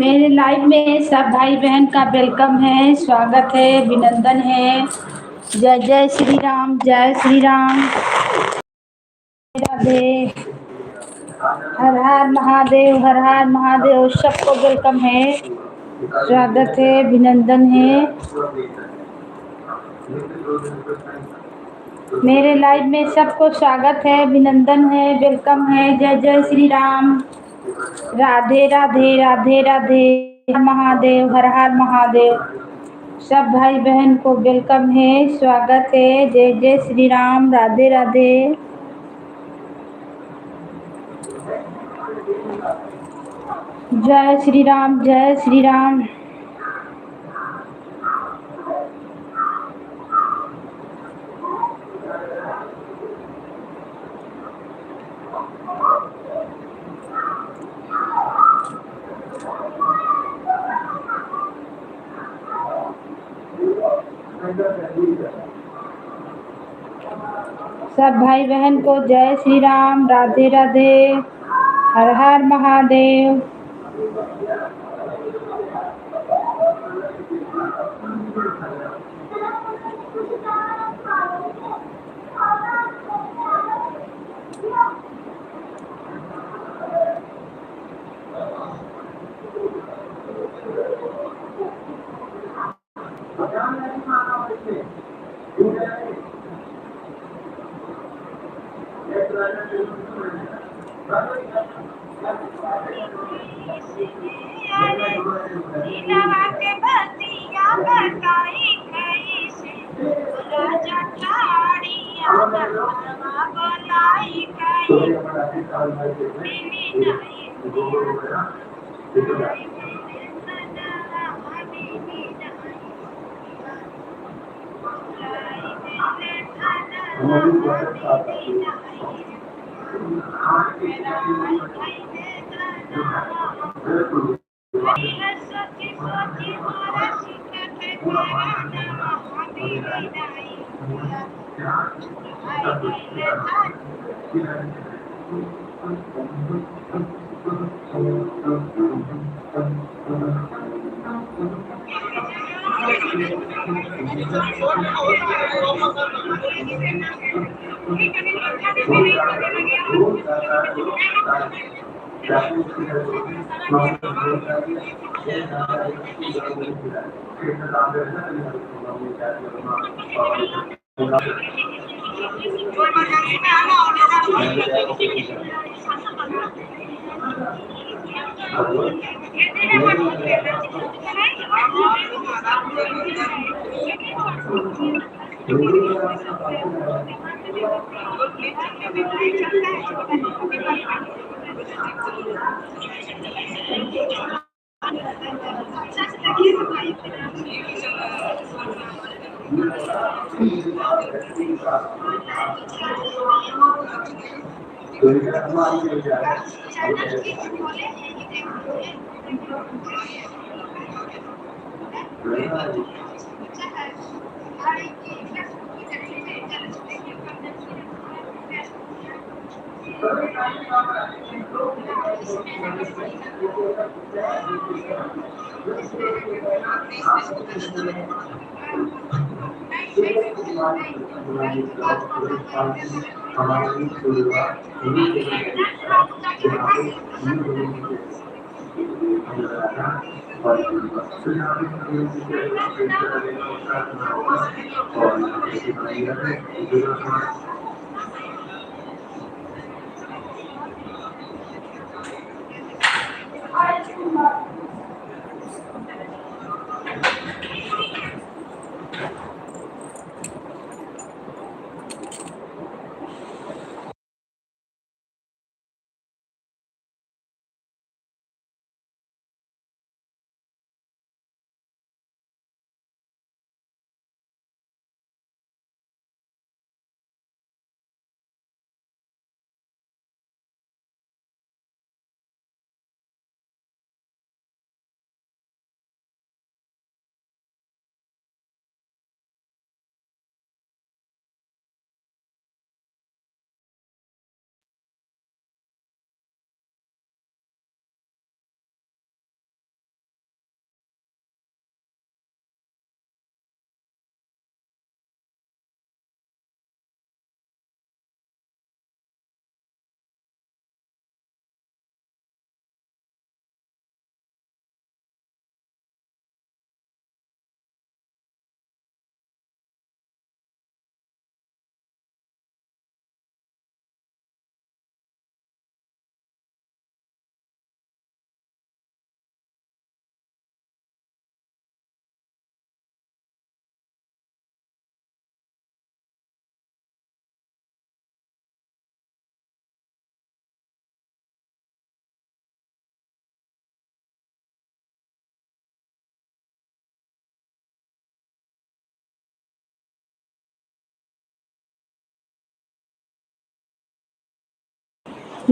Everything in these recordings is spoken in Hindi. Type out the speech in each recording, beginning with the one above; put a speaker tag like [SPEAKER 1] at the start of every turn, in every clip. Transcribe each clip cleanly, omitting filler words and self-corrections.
[SPEAKER 1] मेरे लाइफ में सब भाई बहन का वेलकम है, स्वागत है, अभिनंदन है। जय जय श्री राम, जय श्री राम। राधे। हर हर महादेव, हर हर महादेव। सबको वेलकम है, स्वागत है, अभिनंदन है। मेरे लाइफ में सबको स्वागत है, अभिनंदन है, वेलकम है। जय जय श्री राम। राधे राधे, राधे राधे। महादेव, हर हर महादेव। सब भाई बहन को वेलकम है, स्वागत है। जय जय श्री राम, राधे राधे। जय श्री राम, जय श्री राम। सब भाई बहन को जय श्री राम, राधे राधे, हर हर महादेव।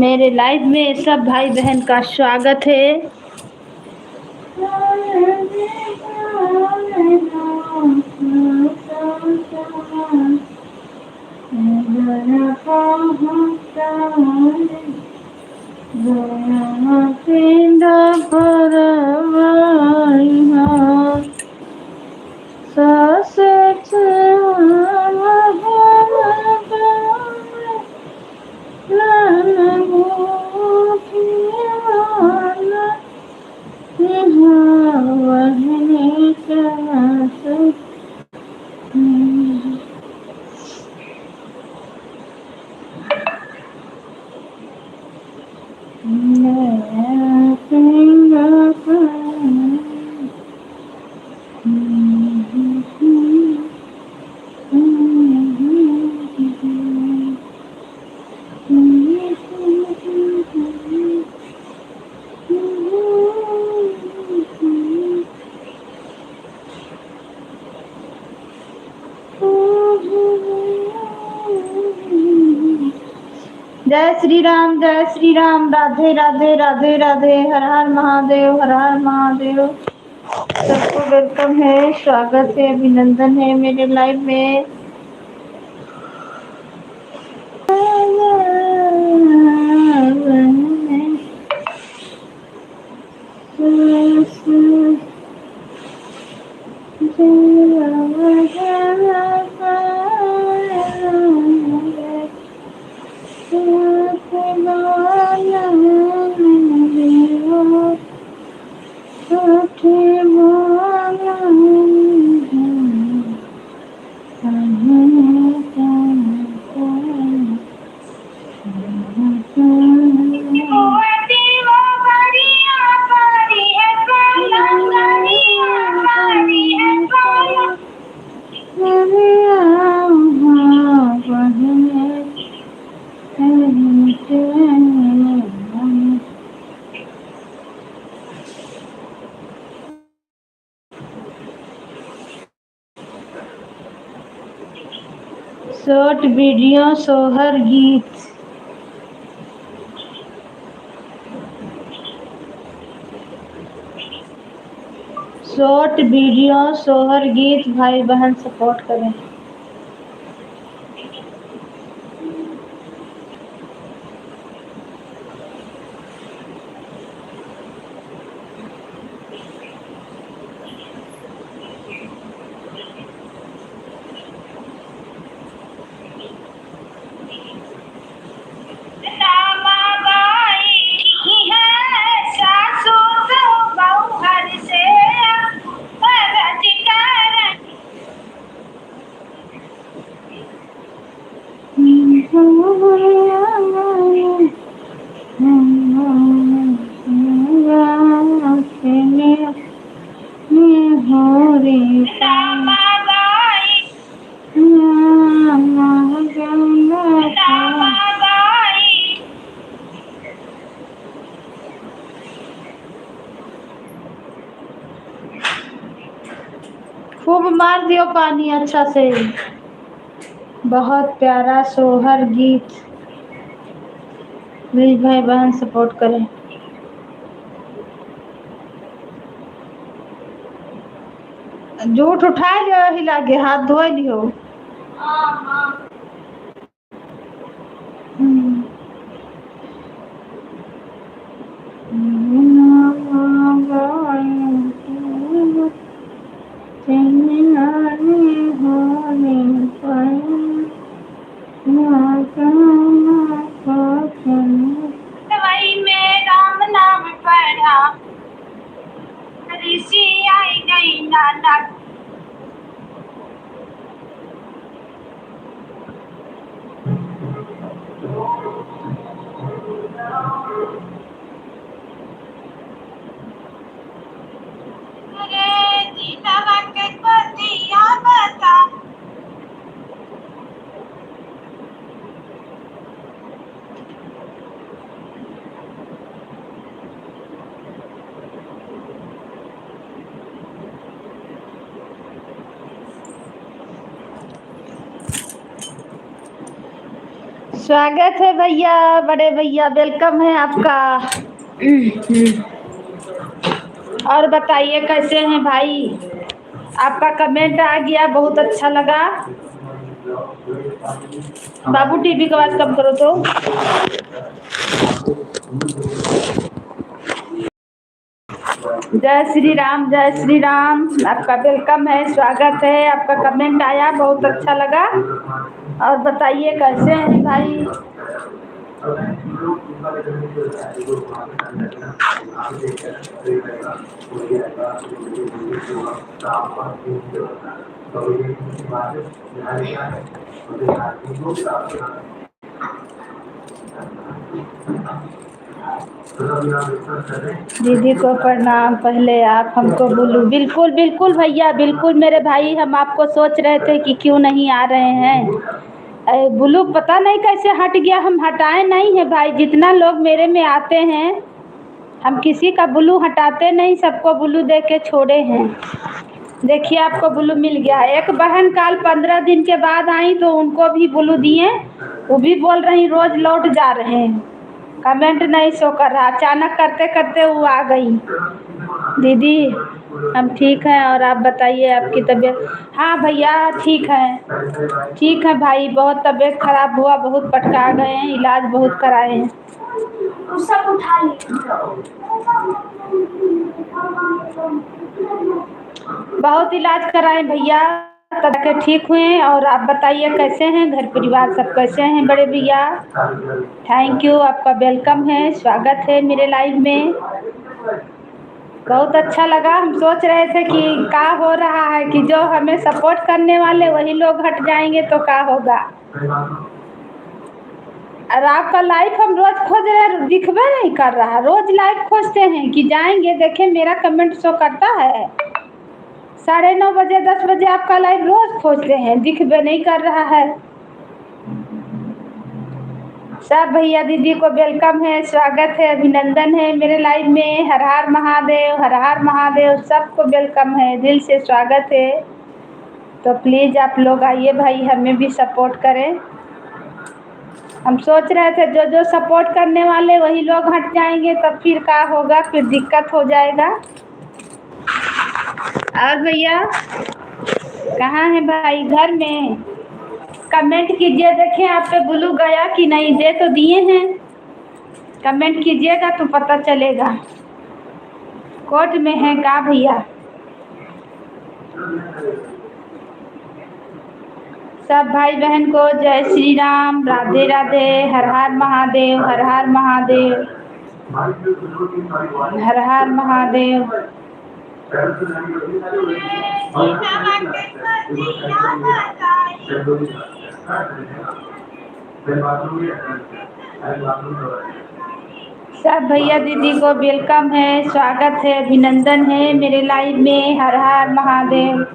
[SPEAKER 1] मेरे लाइव में सब भाई बहन का स्वागत है। जय श्री राम, राधे राधे राधे राधे, हर हर महादेव, हर हर महादेव। सबको वेलकम है, स्वागत है, अभिनंदन है मेरे लाइव में। शॉर्ट वीडियो, सोहर गीत। शॉर्ट वीडियो, सोहर गीत, भाई बहन सपोर्ट करें। खूब मार दियो पानी अच्छा से। बहुत प्यारा सोहर गीत, प्लीज भाई बहन सपोर्ट करें। जूठ उठा लियो, हिला के हाथ धो लियो। राम नाम पढ़ा, ऋषि आई गई नानक। स्वागत है भैया, बड़े भैया, वेलकम है आपका। और बताइए कैसे हैं भाई? आपका कमेंट आ गया, बहुत अच्छा लगा। बाबू टीवी की आवाज कम करो तो। जय श्री राम, जय श्री राम। आपका वेलकम है, स्वागत है। आपका कमेंट आया, बहुत अच्छा लगा। और बताइए कैसे हैं भाई? दीदी को प्रणाम। पहले आप हमको बोलू। बिल्कुल बिल्कुल भैया, बिल्कुल मेरे भाई। हम आपको सोच रहे थे कि क्यों नहीं आ रहे हैं। बुलू पता नहीं कैसे हट गया। हम हटाए नहीं है भाई, जितना लोग मेरे में आते हैं हम किसी का ब्लू हटाते नहीं, सबको ब्लू दे के छोड़े हैं। देखिए आपको ब्लू मिल गया। एक बहन कल 15 दिन के बाद आई तो उनको भी ब्लू दिए, वो भी बोल रही रोज लौट जा रहे हैं। कमेंट नहीं शो कर रहा, अचानक करते करते वो आ गई। दीदी हम ठीक हैं, और आप बताइए आपकी तबीयत? हाँ भैया ठीक है, ठीक है भाई। बहुत तबीयत खराब हुआ, बहुत पटका गए हैं, इलाज बहुत कराए हैं। सब उठा बहुत इलाज कराए भैया, तब के ठीक हुए। और आप बताइए कैसे हैं? घर परिवार सब कैसे हैं बड़े भैया? थैंक यू, आपका वेलकम है, स्वागत है मेरे लाइव में। बहुत अच्छा लगा। हम सोच रहे थे कि क्या हो रहा है कि जो हमें सपोर्ट करने वाले वही लोग हट जाएंगे तो क्या होगा। और आपका लाइव हम रोज खोज रहे, दिखबे नहीं कर रहा। रोज लाइव खोजते हैं कि जाएंगे देखें, मेरा कमेंट शो करता है। 9:30 बजे 10 बजे आपका लाइव रोज खोजते हैं, दिखबे नहीं कर रहा है। सब भैया दीदी को वेलकम है, स्वागत है, अभिनंदन है मेरे लाइव में। हर हर महादेव, हर हर महादेव। सबको वेलकम है, दिल से स्वागत है। तो प्लीज़ आप लोग आइए भाई, हमें भी सपोर्ट करें। हम सोच रहे थे जो जो सपोर्ट करने वाले वही लोग हट जाएंगे तब फिर क्या होगा, फिर दिक्कत हो जाएगा। और भैया कहाँ है भाई? घर में। कमेंट कीजिए, देखें आप पे ब्लू गया कि नहीं। दे तो दिए हैं, कमेंट कीजिएगा तो पता चलेगा। कोर्ट में है का भैया? सब भाई बहन को जय श्री राम, राधे राधे, हर हर महादेव, हर हर महादेव, हर हर महादेव। सब भैया दीदी को वेलकम है, स्वागत है, अभिनंदन है मेरे लाइव में। हर हर महादेव।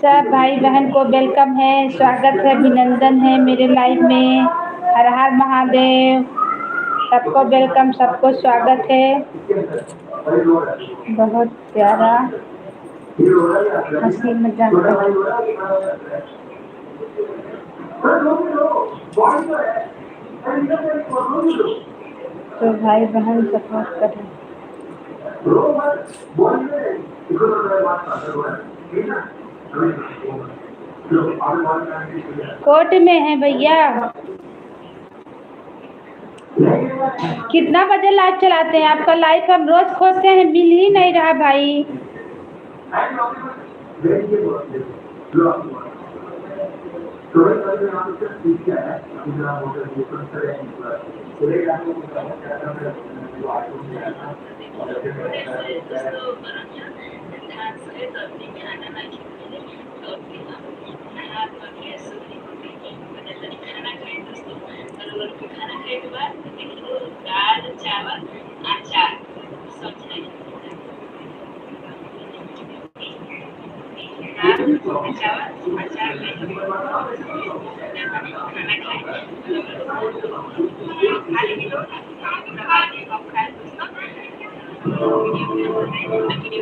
[SPEAKER 1] सब भाई बहन को वेलकम है, स्वागत है, अभिनंदन है मेरे लाइव में। हर हर महादेव। सबको वेलकम, सबको स्वागत है। बहुत प्यारा हंसी मजाक। तो भाई बहन सपोर्ट करें। कोर्ट में है भैया। कितना बजे लाइव चलाते हैं? आपका लाइव हम रोज खोजते हैं, मिल ही नहीं रहा भाई।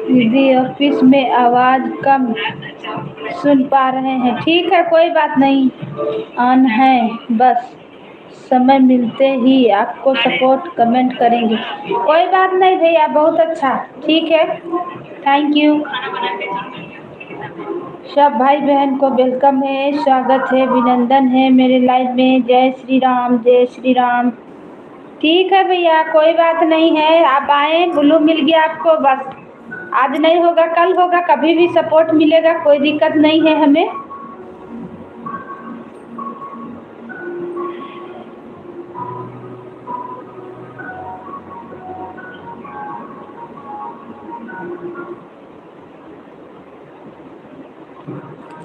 [SPEAKER 1] दीदी ऑफिस में आवाज़ कम सुन पा रहे हैं। ठीक है, कोई बात नहीं। ऑन है, बस समय मिलते ही आपको सपोर्ट कमेंट करेंगे। कोई बात नहीं भैया, बहुत अच्छा। ठीक है, थैंक यू। सब भाई बहन को वेलकम है, स्वागत है, अभिनंदन है मेरे लाइव में। जय श्री राम, जय श्री राम। ठीक है भैया, कोई बात नहीं है। आप आए, ब्लू मिल गया आपको, बस आज नहीं होगा कल होगा, कभी भी सपोर्ट मिलेगा, कोई दिक्कत नहीं है हमें।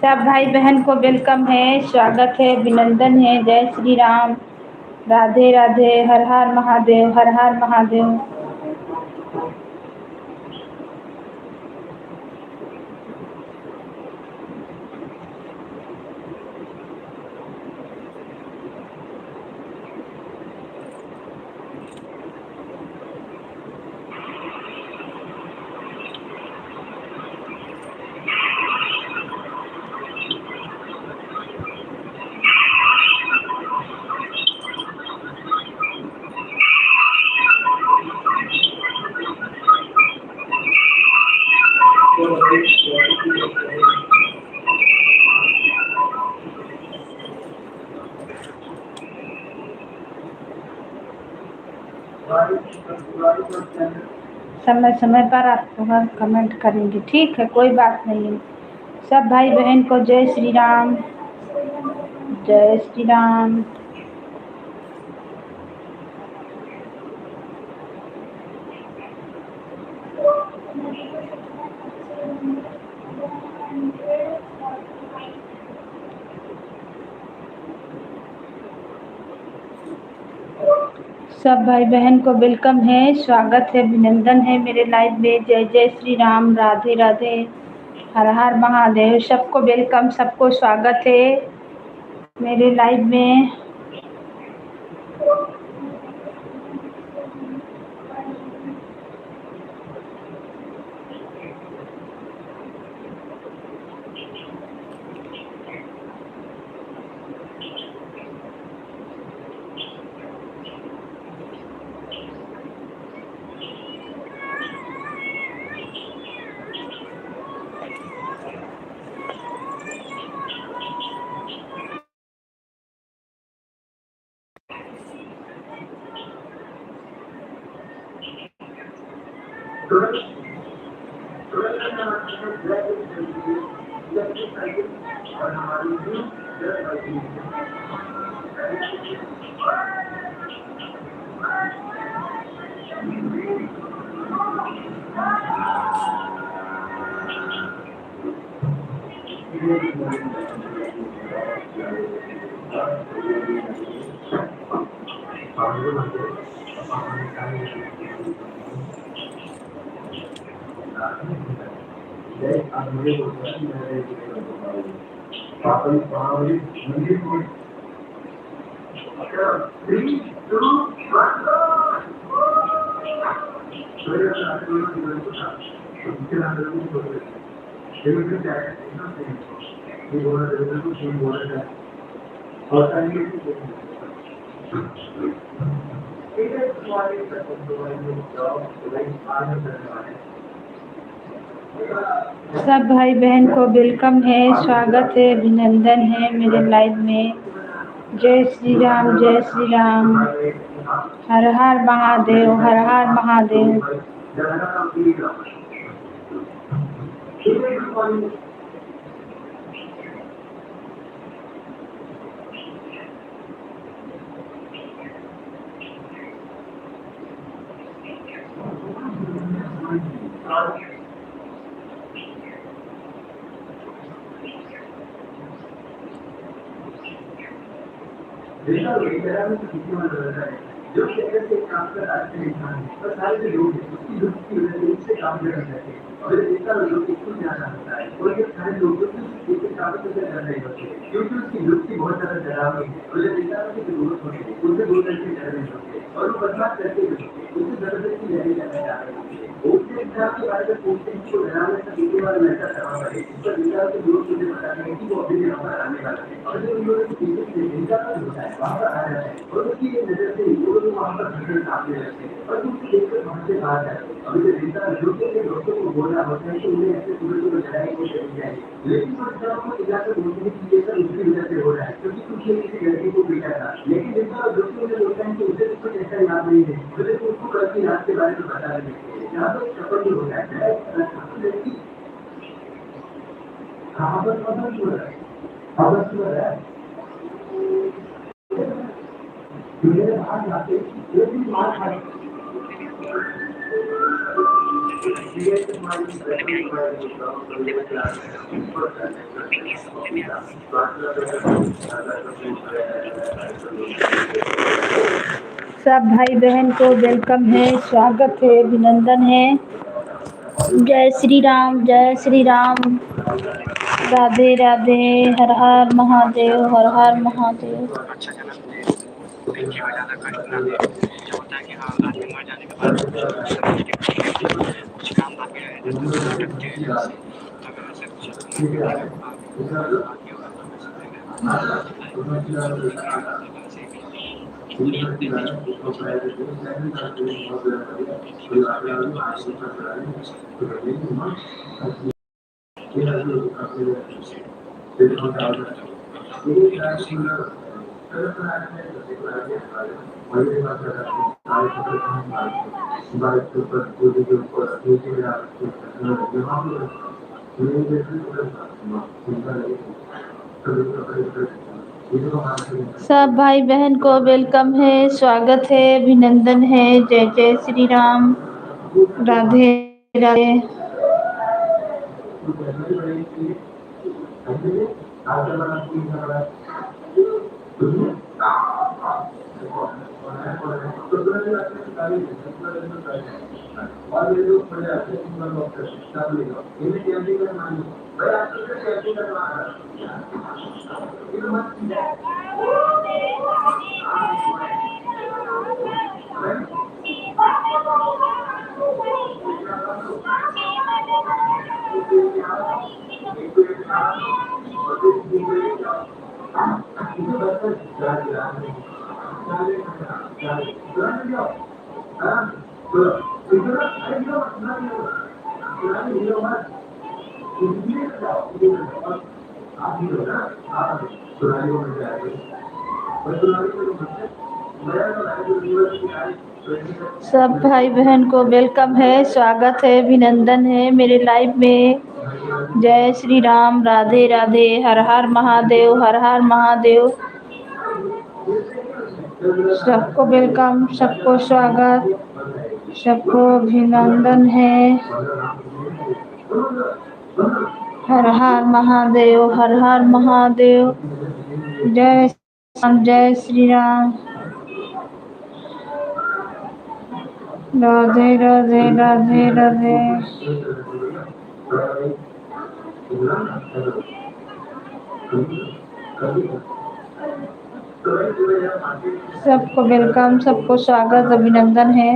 [SPEAKER 1] सब भाई बहन को वेलकम है, स्वागत है, अभिनंदन है। जय श्री राम, राधे राधे, हर हर महादेव, हर हर महादेव। समय समय पर आपको हम कमेंट करेंगे। ठीक है, कोई बात नहीं है। सब भाई बहन को जय श्री राम, जय श्री राम। सब भाई बहन को वेलकम है, स्वागत है, अभिनंदन है मेरे लाइव में। जय जय श्री राम, राधे राधे, हर हर महादेव। सबको वेलकम, सबको स्वागत है मेरे लाइव में। सब भाई बहन को वेलकम है, स्वागत है, अभिनंदन है मेरे लाइव में। जय श्री राम, जय श्री राम, हर हर महादेव, हर हर महादेव।
[SPEAKER 2] जो शहर से काम कर आज के इंसान है और सारे जो लोग हैं उसकी लुक की वजह से उससे काम करना चाहते हैं और इसका लोग इसको ज़्यादा होता है और ये सारे लोग जो कि इसके काम से कर रहे होते हैं क्योंकि उसकी लुक की बहुत ज़्यादा डरावनी है और जब इंसानों की जरूरत होती है उनसे दूर करके डर रहे होते हैं और वो बर्बाद करके भी होते हैं उससे जबरदस्ती लड़ाई करना चाह रहे होते हैं उससे इंसान के बारे में पूछते हैं कि वो डरावने का कितनी बार लड़का करवा पड़े इस पर इंसान को दूर मुझे बताते हैं कि वो अभी भी यहाँ पर आने वाला है और जब उन्होंने पीछे से इंसान का होता है वहाँ पर आ जाता है और उसकी एक नजर से वो लोग वहाँ पर भीड़ काटने लगते हैं और उसको देखकर वहाँ से बाहर जाते हैं अभी जब इंसान जो कि अपने दोस्तों को बोल रहा होता है कि उन्हें ऐसे सुबह सुबह लड़ाई को चली जाएगी लेकिन वो इंसान को इजाजत बोलते हैं कि ये सब उसकी वजह से हो रहा है क्योंकि उसने किसी लड़की को पीटा था लेकिन इंसान जो कि उन्हें बोलता है कि उसे कुछ ऐसा याद नहीं है तो लेकिन उसको कल की रात के बारे में बता रहे हैं यहाँ पर सफर जो होता है लड़की कहाँ पर मतलब हो रहा है अवश्य हो रहा है मेरे बाहर जाते लेकिन मार खाई
[SPEAKER 1] सब भाई बहन को वेलकम है, स्वागत है, अभिनंदन है। जय श्री राम, जय श्री राम। राधे राधे। हर हर महादेव, हर हर महादेव।
[SPEAKER 2] अच्छा जन्म दे दिन की ज्यादा कष्ट ना दे जो होता है कि हाँ आदमी मर जाने के बाद समझ के कुछ काम बाकी रह जाते हैं तो भटकते हैं जैसे अगर ऐसे कुछ अपना बाकी होगा तो मैं
[SPEAKER 1] सब भाई बहन को वेलकम है, स्वागत है, अभिनंदन है। जय जय श्री राम। राधे राधे। सब भाई बहन को वेलकम है, स्वागत है, अभिनंदन है मेरे लाइव में। जय श्री राम, राधे राधे, हर हर महादेव, हर हर महादेव। सबको वेलकम, सबको स्वागत, सबको अभिनंदन है। हर हर महादेव, हर हर महादेव। जय राम, जय श्री राम। राधे राधे, राधे राधे। सबको वेलकम, सबको स्वागत, अभिनंदन है।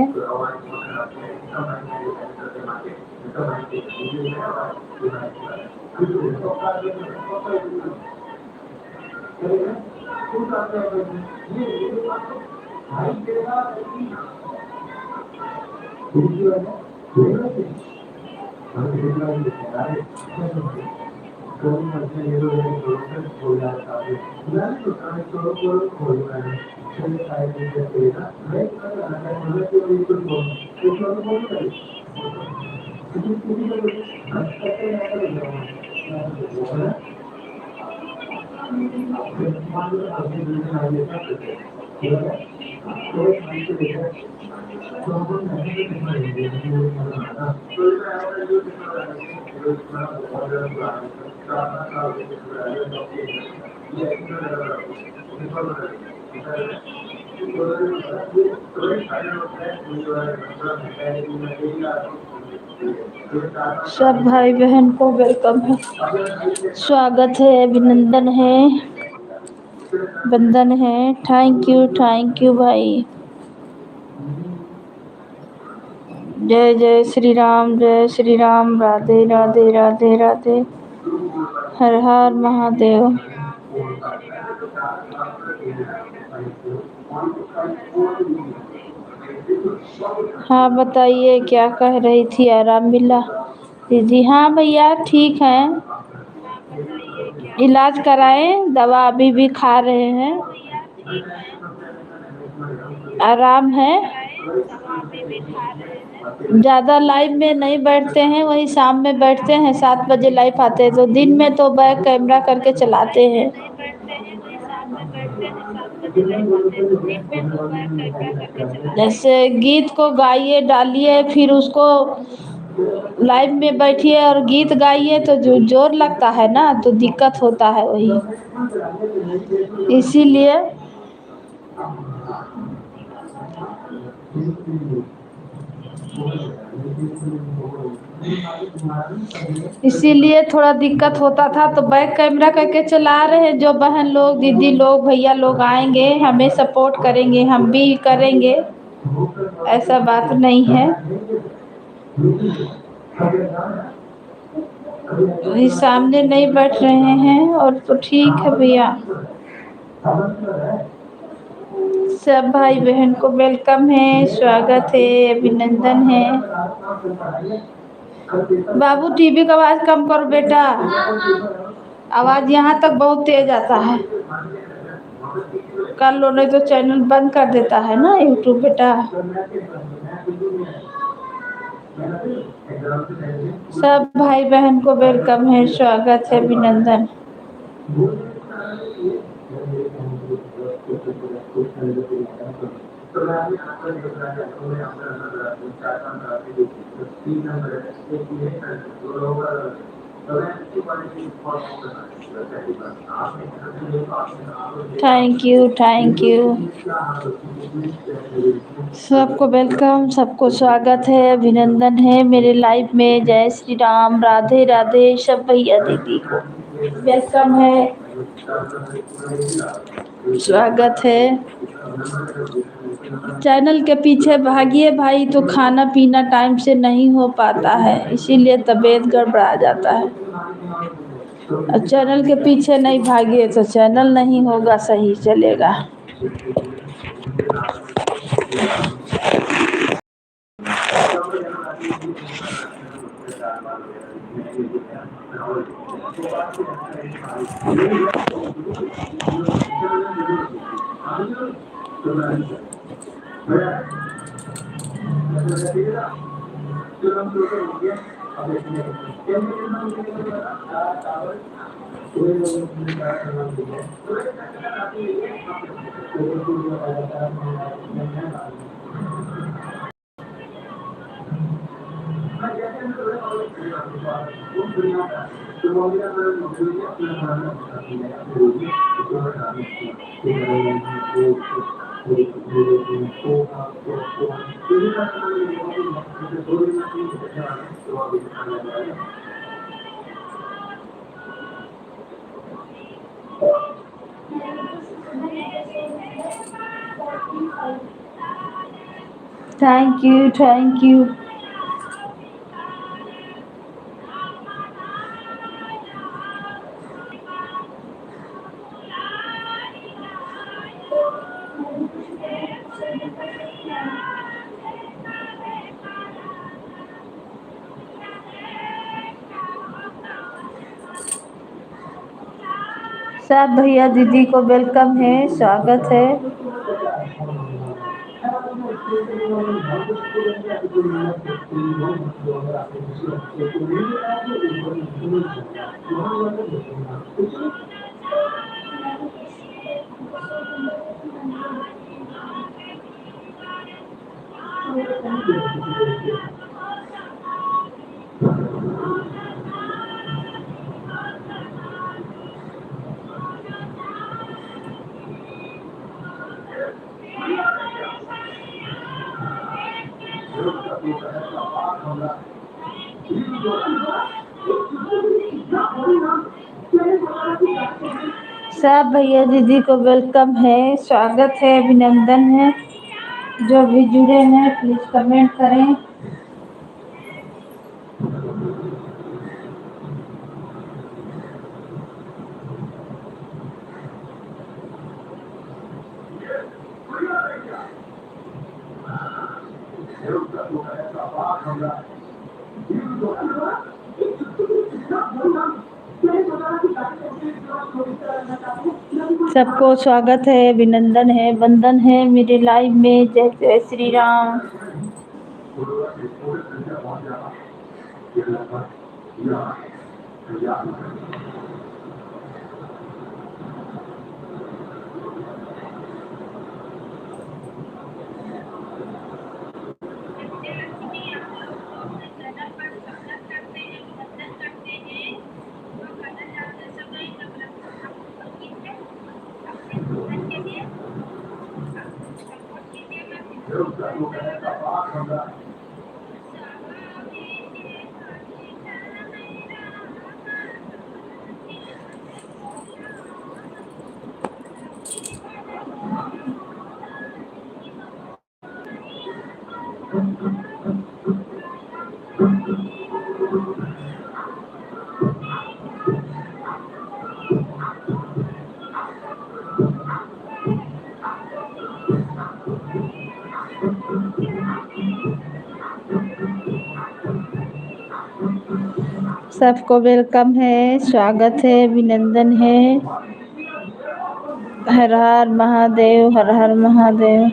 [SPEAKER 1] सब भाई बहन को वेलकम है, स्वागत है, अभिनंदन है, वंदन है। थैंक यू भाई। जय श्री राम, राधे राधे राधे राधे, हर हर महादेव। हाँ बताइए, क्या कह रही थी? आराम मिला दीदी? हाँ भैया ठीक है, इलाज कराए, दवा अभी भी खा रहे हैं, आराम है। ज़्यादा लाइव में नहीं बैठते हैं, वही शाम में बैठते हैं, 7 बजे लाइव आते हैं, तो दिन में तो बैक कैमरा करके चलाते हैं। जैसे गीत को गाइए, डालिए, फिर उसको लाइव में बैठिए और गीत गाइए तो जो जोर लगता है ना, तो दिक्कत होता है वही, इसीलिए थोड़ा दिक्कत होता था, तो बैक कैमरा करके चला रहे हैं। जो बहन लोग, दीदी लोग, भैया लोग आएंगे, हमें सपोर्ट करेंगे, हम भी करेंगे, ऐसा बात नहीं है। अभी सामने नहीं बैठ रहे हैं, और तो ठीक है भैया। सब भाई बहन को वेलकम है, स्वागत है, अभिनंदन है। बाबू टीवी का आवाज़ कम करो बेटा, आवाज़ यहाँ तक बहुत तेज आता है। कर लो, नहीं तो चैनल बंद कर देता है ना यूट्यूब बेटा। सब भाई बहन को वेलकम है, स्वागत है, अभिनंदन। थैंक यू, सबको वेलकम, सबको स्वागत है, अभिनंदन है मेरे लाइव में। जय श्री राम, राधे राधे, सब भैया दीदी को वेलकम है, स्वागत है। चैनल के पीछे भागिए भाई, तो खाना पीना टाइम से नहीं हो पाता है, इसीलिए तबीयत गड़बड़ा जाता है। और चैनल के पीछे नहीं भागिए तो चैनल नहीं होगा, सही चलेगा। Thank you. सब भैया दीदी को वेलकम है, स्वागत है। सब भैया दीदी को वेलकम है, स्वागत है, अभिनंदन है। जो भी जुड़े हैं प्लीज कमेंट करें। सबको स्वागत है, अभिनंदन है, वंदन है मेरे लाइव में। जय जय श्री राम। सबको वेलकम है, स्वागत है, अभिनंदन है। हर हर महादेव, हर हर महादेव।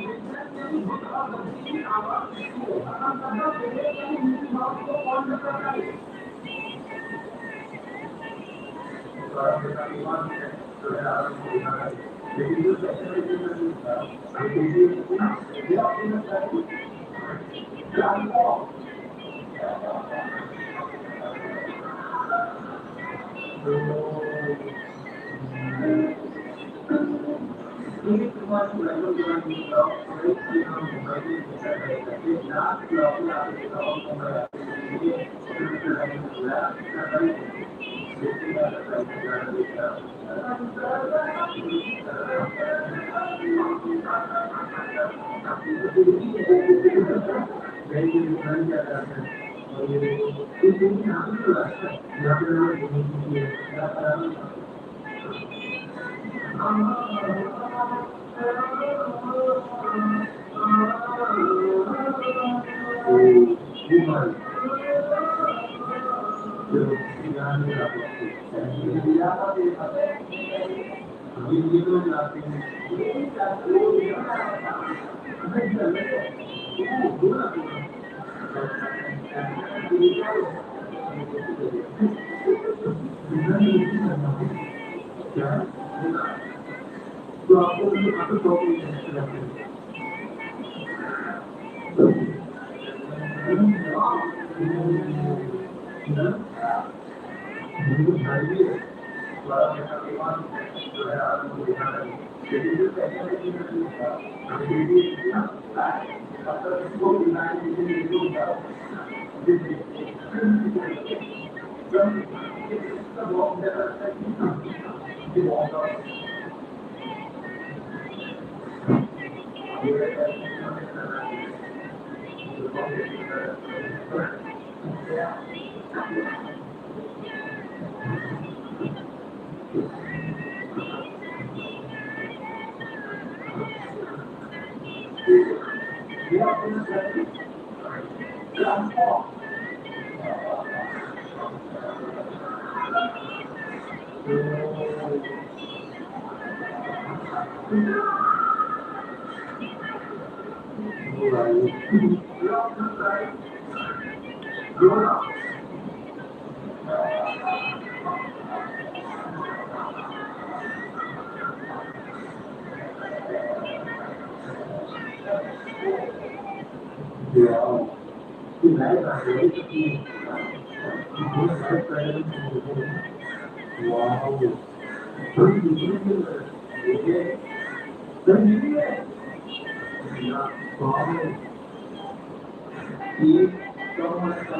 [SPEAKER 2] ये कम का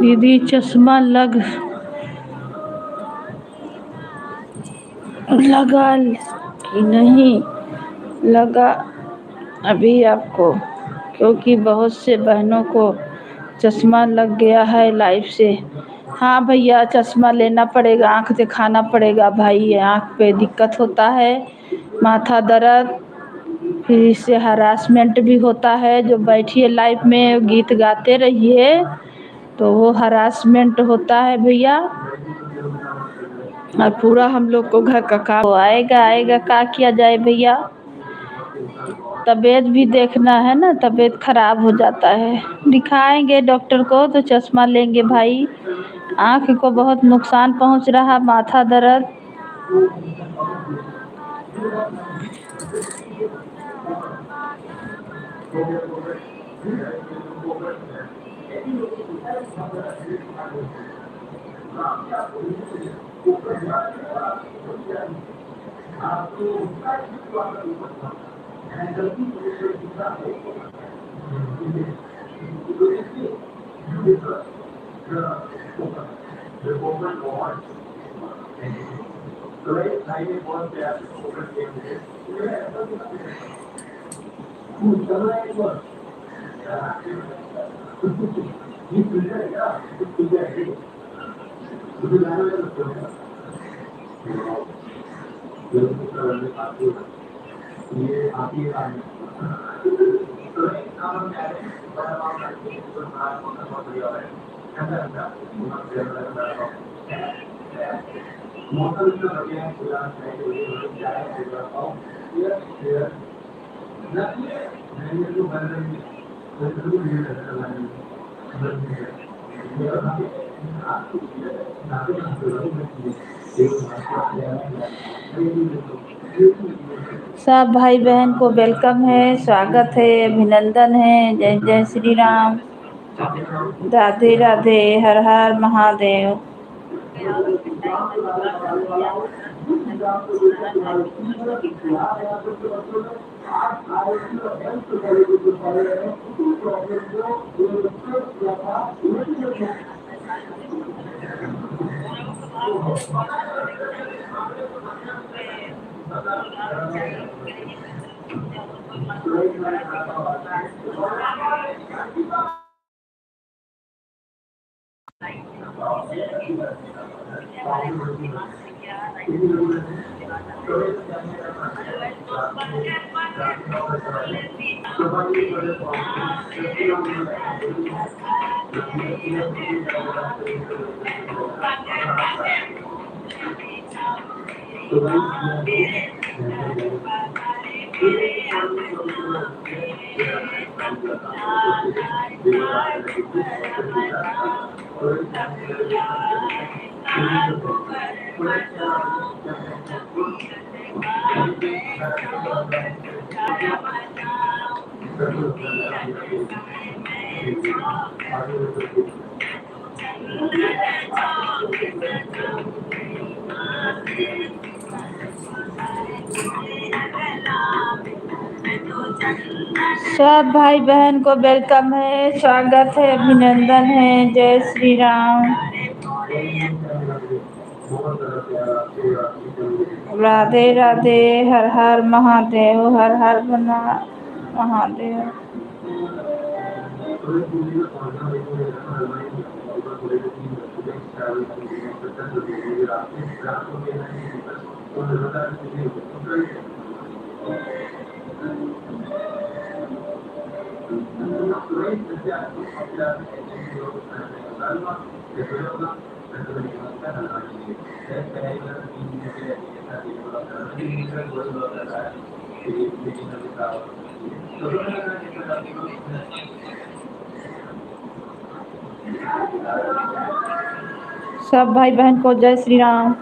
[SPEAKER 1] दीदी चश्मा लगा कि नहीं लगा अभी आपको, क्योंकि बहुत से बहनों को चश्मा लग गया है लाइफ से। हाँ भैया, चश्मा लेना पड़ेगा, आँख दिखाना पड़ेगा भाई। आँख पे दिक्कत होता है, माथा दर्द, फिर इससे हरासमेंट भी होता है। जो बैठिए लाइफ में गीत गाते रहिए तो वो हरासमेंट होता है भैया। और पूरा हम लोग को घर का काम आएगा क्या किया जाए भैया। तबीयत भी देखना है ना, तबीयत खराब हो जाता है। दिखाएंगे डॉक्टर को तो चश्मा लेंगे भाई। आँख को बहुत नुकसान पहुंच रहा, माथा दर्द। सब भाई बहन को वेलकम है, स्वागत है, अभिनंदन है। जय जय श्री राम, राधे राधे, हर हर महादेव।
[SPEAKER 2] तो भाई ये आपको बेहतर जाएगा। फिर एक पानी का फिर आपने काम किया था उसके बिना आपने कुछ ऑप्शन दिया था और एक काम कर रहे थे शुरू से तो एक
[SPEAKER 1] सब भाई बहन को वेलकम है, स्वागत है, अभिनंदन है। जय श्री राम, राधे राधे, हर हर महादेव, हर हर महादेव। सब भाई बहन को जय श्री राम।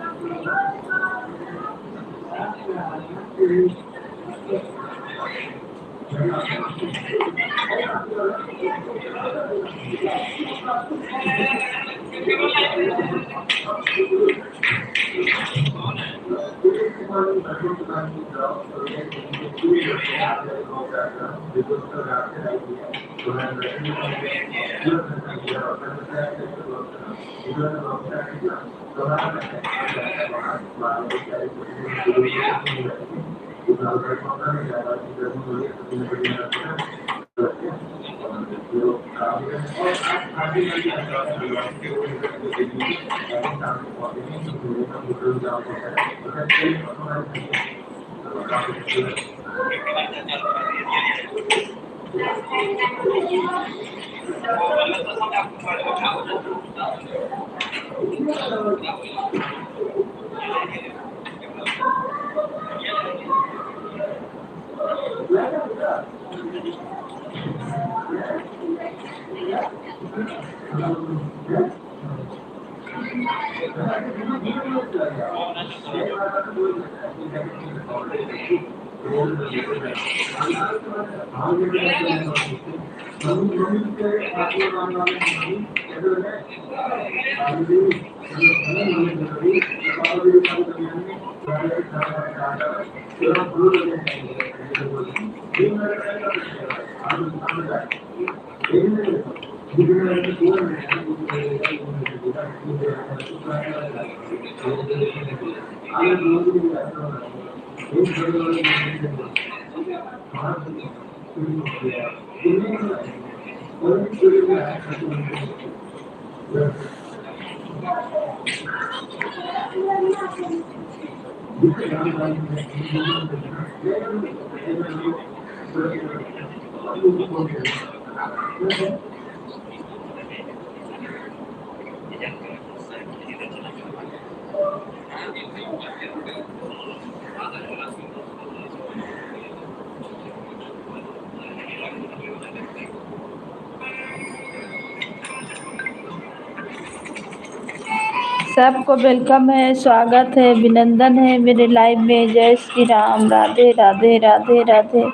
[SPEAKER 1] सबको वेलकम है, स्वागत है, अभिनंदन है मेरे लाइव में। जय श्री राम, राधे राधे, राधे राधे,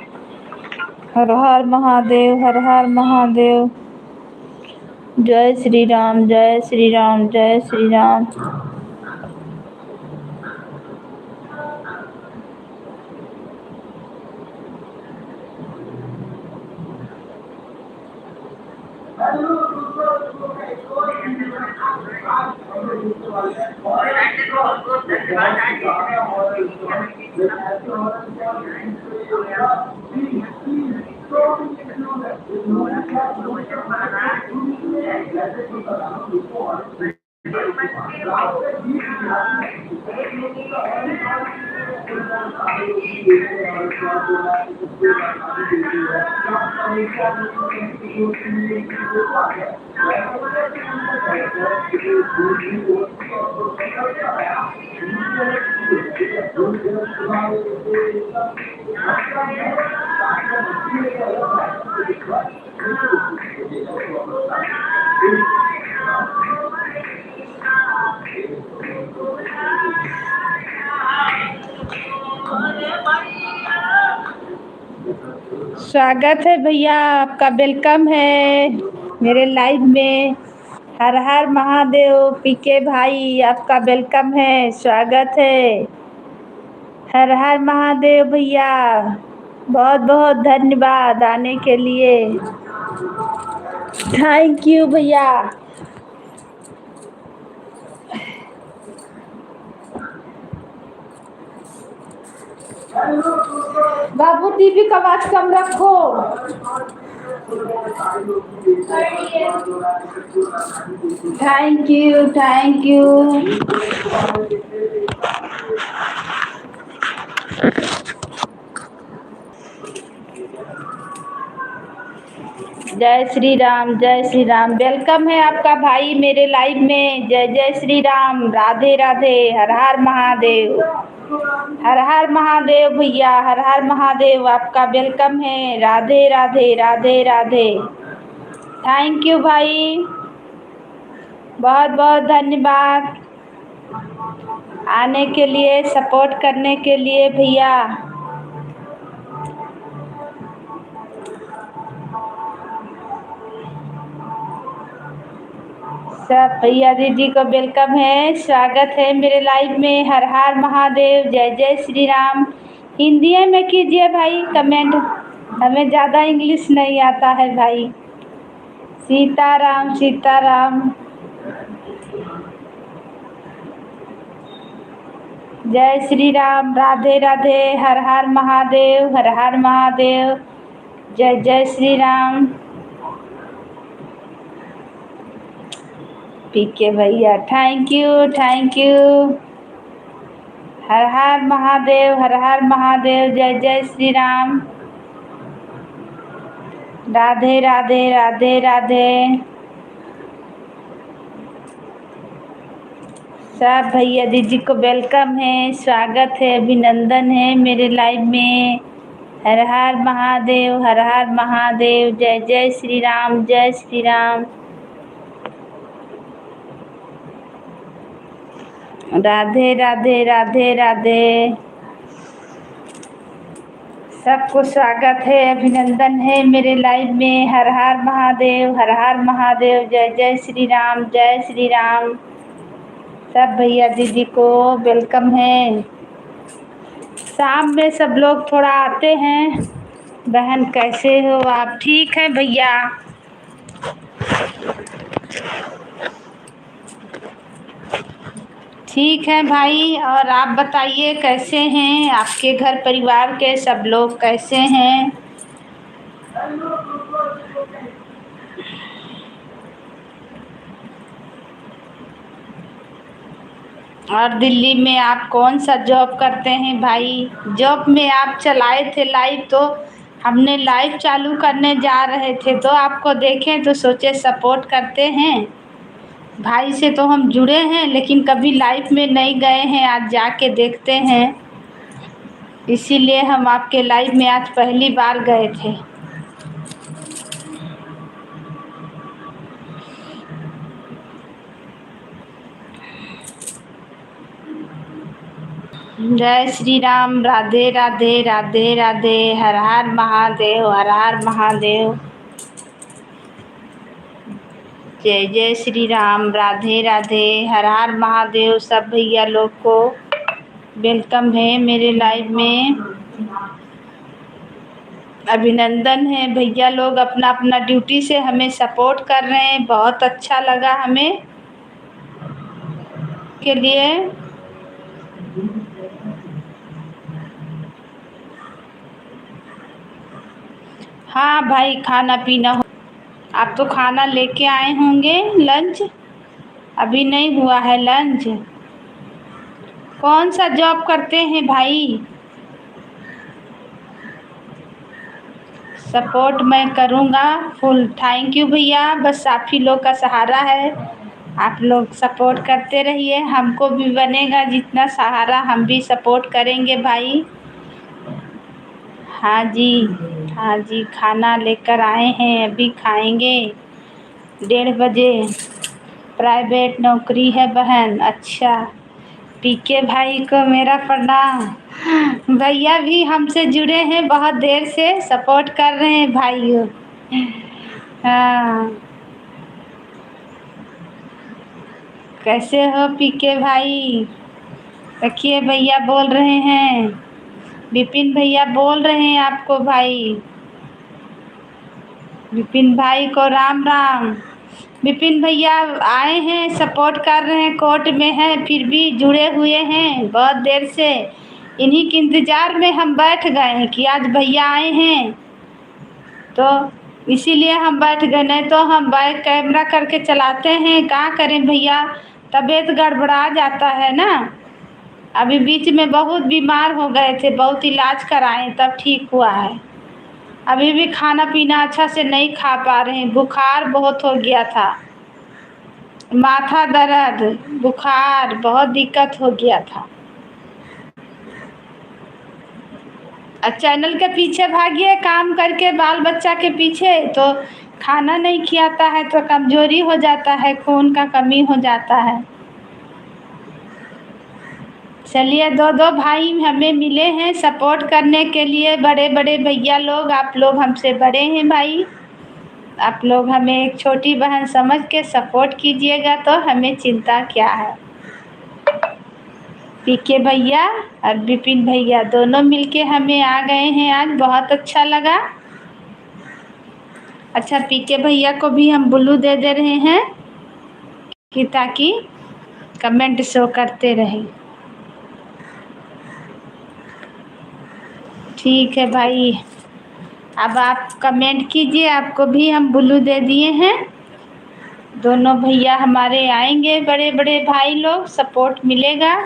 [SPEAKER 1] हर हर महादेव, हर हर महादेव। जय श्री राम, जय श्री राम, जय श्री राम। स्वागत है भैया, आपका वेलकम है मेरे लाइव में। हर हर महादेव। पीके भाई, आपका वेलकम है, स्वागत है। हर हर महादेव भैया, बहुत बहुत धन्यवाद आने के लिए। थैंक यू भैया। बाबू टीवी का आवाज कम रखो। Thank you, thank you. जय श्री राम, जय श्री राम। वेलकम है आपका भाई मेरे लाइव में। जय जय श्री राम, राधे राधे, हर हर महादेव। हर हर महादेव भैया, हर हर महादेव, आपका वेलकम है। राधे राधे, राधे राधे। थैंक यू भाई, बहुत बहुत धन्यवाद आने के लिए, सपोर्ट करने के लिए भैया। सब भैया दीदी को वेलकम है, स्वागत है मेरे लाइव में। हर हर महादेव, जय जय श्री राम। हिंदी में कीजिए भाई कमेंट, हमें ज़्यादा इंग्लिश नहीं आता है भाई। सीताराम सीताराम। जय श्री राम, राधे राधे, हर हर महादेव, हर हर महादेव। जय जय श्री राम। पीके भैया, थैंक यू, थैंक यू। हर हर महादेव, हर हर महादेव, जय जय श्री राम। राधे राधे, राधे राधे। सब भैया दीदी को वेलकम है, स्वागत है, अभिनंदन है मेरे लाइव में। हर हर महादेव, हर हर महादेव, जय जय श्री राम, जय श्री राम। राधे राधे, राधे राधे। सबको स्वागत है, अभिनंदन है मेरे लाइव में। हर हर महादेव, हर हर महादेव, जय जय श्री राम, जय श्री राम। सब भैया दीदी को वेलकम है। शाम में सब लोग थोड़ा आते हैं। बहन कैसे हो आप? ठीक है भैया। ठीक है भाई, और आप बताइए कैसे हैं? आपके घर परिवार के सब लोग कैसे हैं? और दिल्ली में आप कौन सा जॉब करते हैं भाई? जॉब में आप चलाए थे लाइव, तो हमने लाइव चालू करने जा रहे थे तो आपको देखें तो सोचे सपोर्ट करते हैं। भाई से तो हम जुड़े हैं लेकिन कभी लाइव में नहीं गए हैं, आज जाके देखते हैं। इसीलिए हम आपके लाइव में आज पहली बार गए थे। जय श्री राम, राधे राधे, राधे राधे, हर हर महादेव, हर हर महादेव। जय जय श्री राम, राधे राधे, हर हर महादेव। सब भैया लोग को वेलकम है मेरे लाइव में। अभिनंदन है, भैया लोग अपना अपना ड्यूटी से हमें सपोर्ट कर रहे हैं, बहुत अच्छा लगा हमें के लिए। हाँ भाई, खाना पीना हो। आप तो खाना लेके आए होंगे, लंच अभी नहीं हुआ है लंच। कौन सा जॉब करते हैं भाई? सपोर्ट मैं करूँगा फुल। थैंक यू भैया, बस आप ही लोग का सहारा है, आप लोग सपोर्ट करते रहिए, हमको भी बनेगा जितना सहारा, हम भी सपोर्ट करेंगे भाई। हाँ जी, हाँ जी, खाना लेकर आए हैं, अभी खाएंगे 1:30 बजे। प्राइवेट नौकरी है बहन, अच्छा। पीके भाई को मेरा प्रणाम। भैया भी हमसे जुड़े हैं, बहुत देर से सपोर्ट कर रहे हैं भाइयों। हाँ, कैसे हो पीके भाई? देखिए भैया बोल रहे हैं, विपिन भैया बोल रहे हैं आपको भाई। विपिन भाई को राम राम। विपिन भैया आए हैं, सपोर्ट कर रहे हैं, कोर्ट में हैं, फिर भी जुड़े हुए हैं बहुत देर से। इन्हीं के इंतज़ार में हम बैठ गए हैं कि आज भैया आए हैं, तो इसीलिए हम बैठ गए, नहीं तो हम बैक कैमरा करके चलाते हैं, क्या करें भैया, तबीयत गड़बड़ा जाता है ना। अभी बीच में बहुत बीमार हो गए थे, बहुत इलाज कराए तब ठीक हुआ है। अभी भी खाना पीना अच्छा से नहीं खा पा रहे हैं, बुखार बहुत हो गया था, माथा दर्द, बुखार, बहुत दिक्कत हो गया था। चैनल के पीछे भागिए काम करके, बाल बच्चा के पीछे, तो खाना नहीं खिलाता है तो कमजोरी हो जाता है, खून का कमी हो जाता है। चलिए, दो भाई हमें मिले हैं सपोर्ट करने के लिए, बड़े बड़े भैया लोग, आप लोग हमसे बड़े हैं भाई, आप लोग हमें एक छोटी बहन समझ के सपोर्ट कीजिएगा तो हमें चिंता क्या है। पीके भैया और विपिन भैया दोनों मिलके हमें आ गए हैं आज, बहुत अच्छा लगा। अच्छा, पीके भैया को भी हम ब्लू दे रहे हैं कि ताकि कमेंट शो करते रहें। ठीक है भाई, अब आप कमेंट कीजिए, आपको भी हम ब्लू दे दिए हैं। दोनों भैया हमारे आएंगे, बड़े बड़े भाई लोग, सपोर्ट मिलेगा।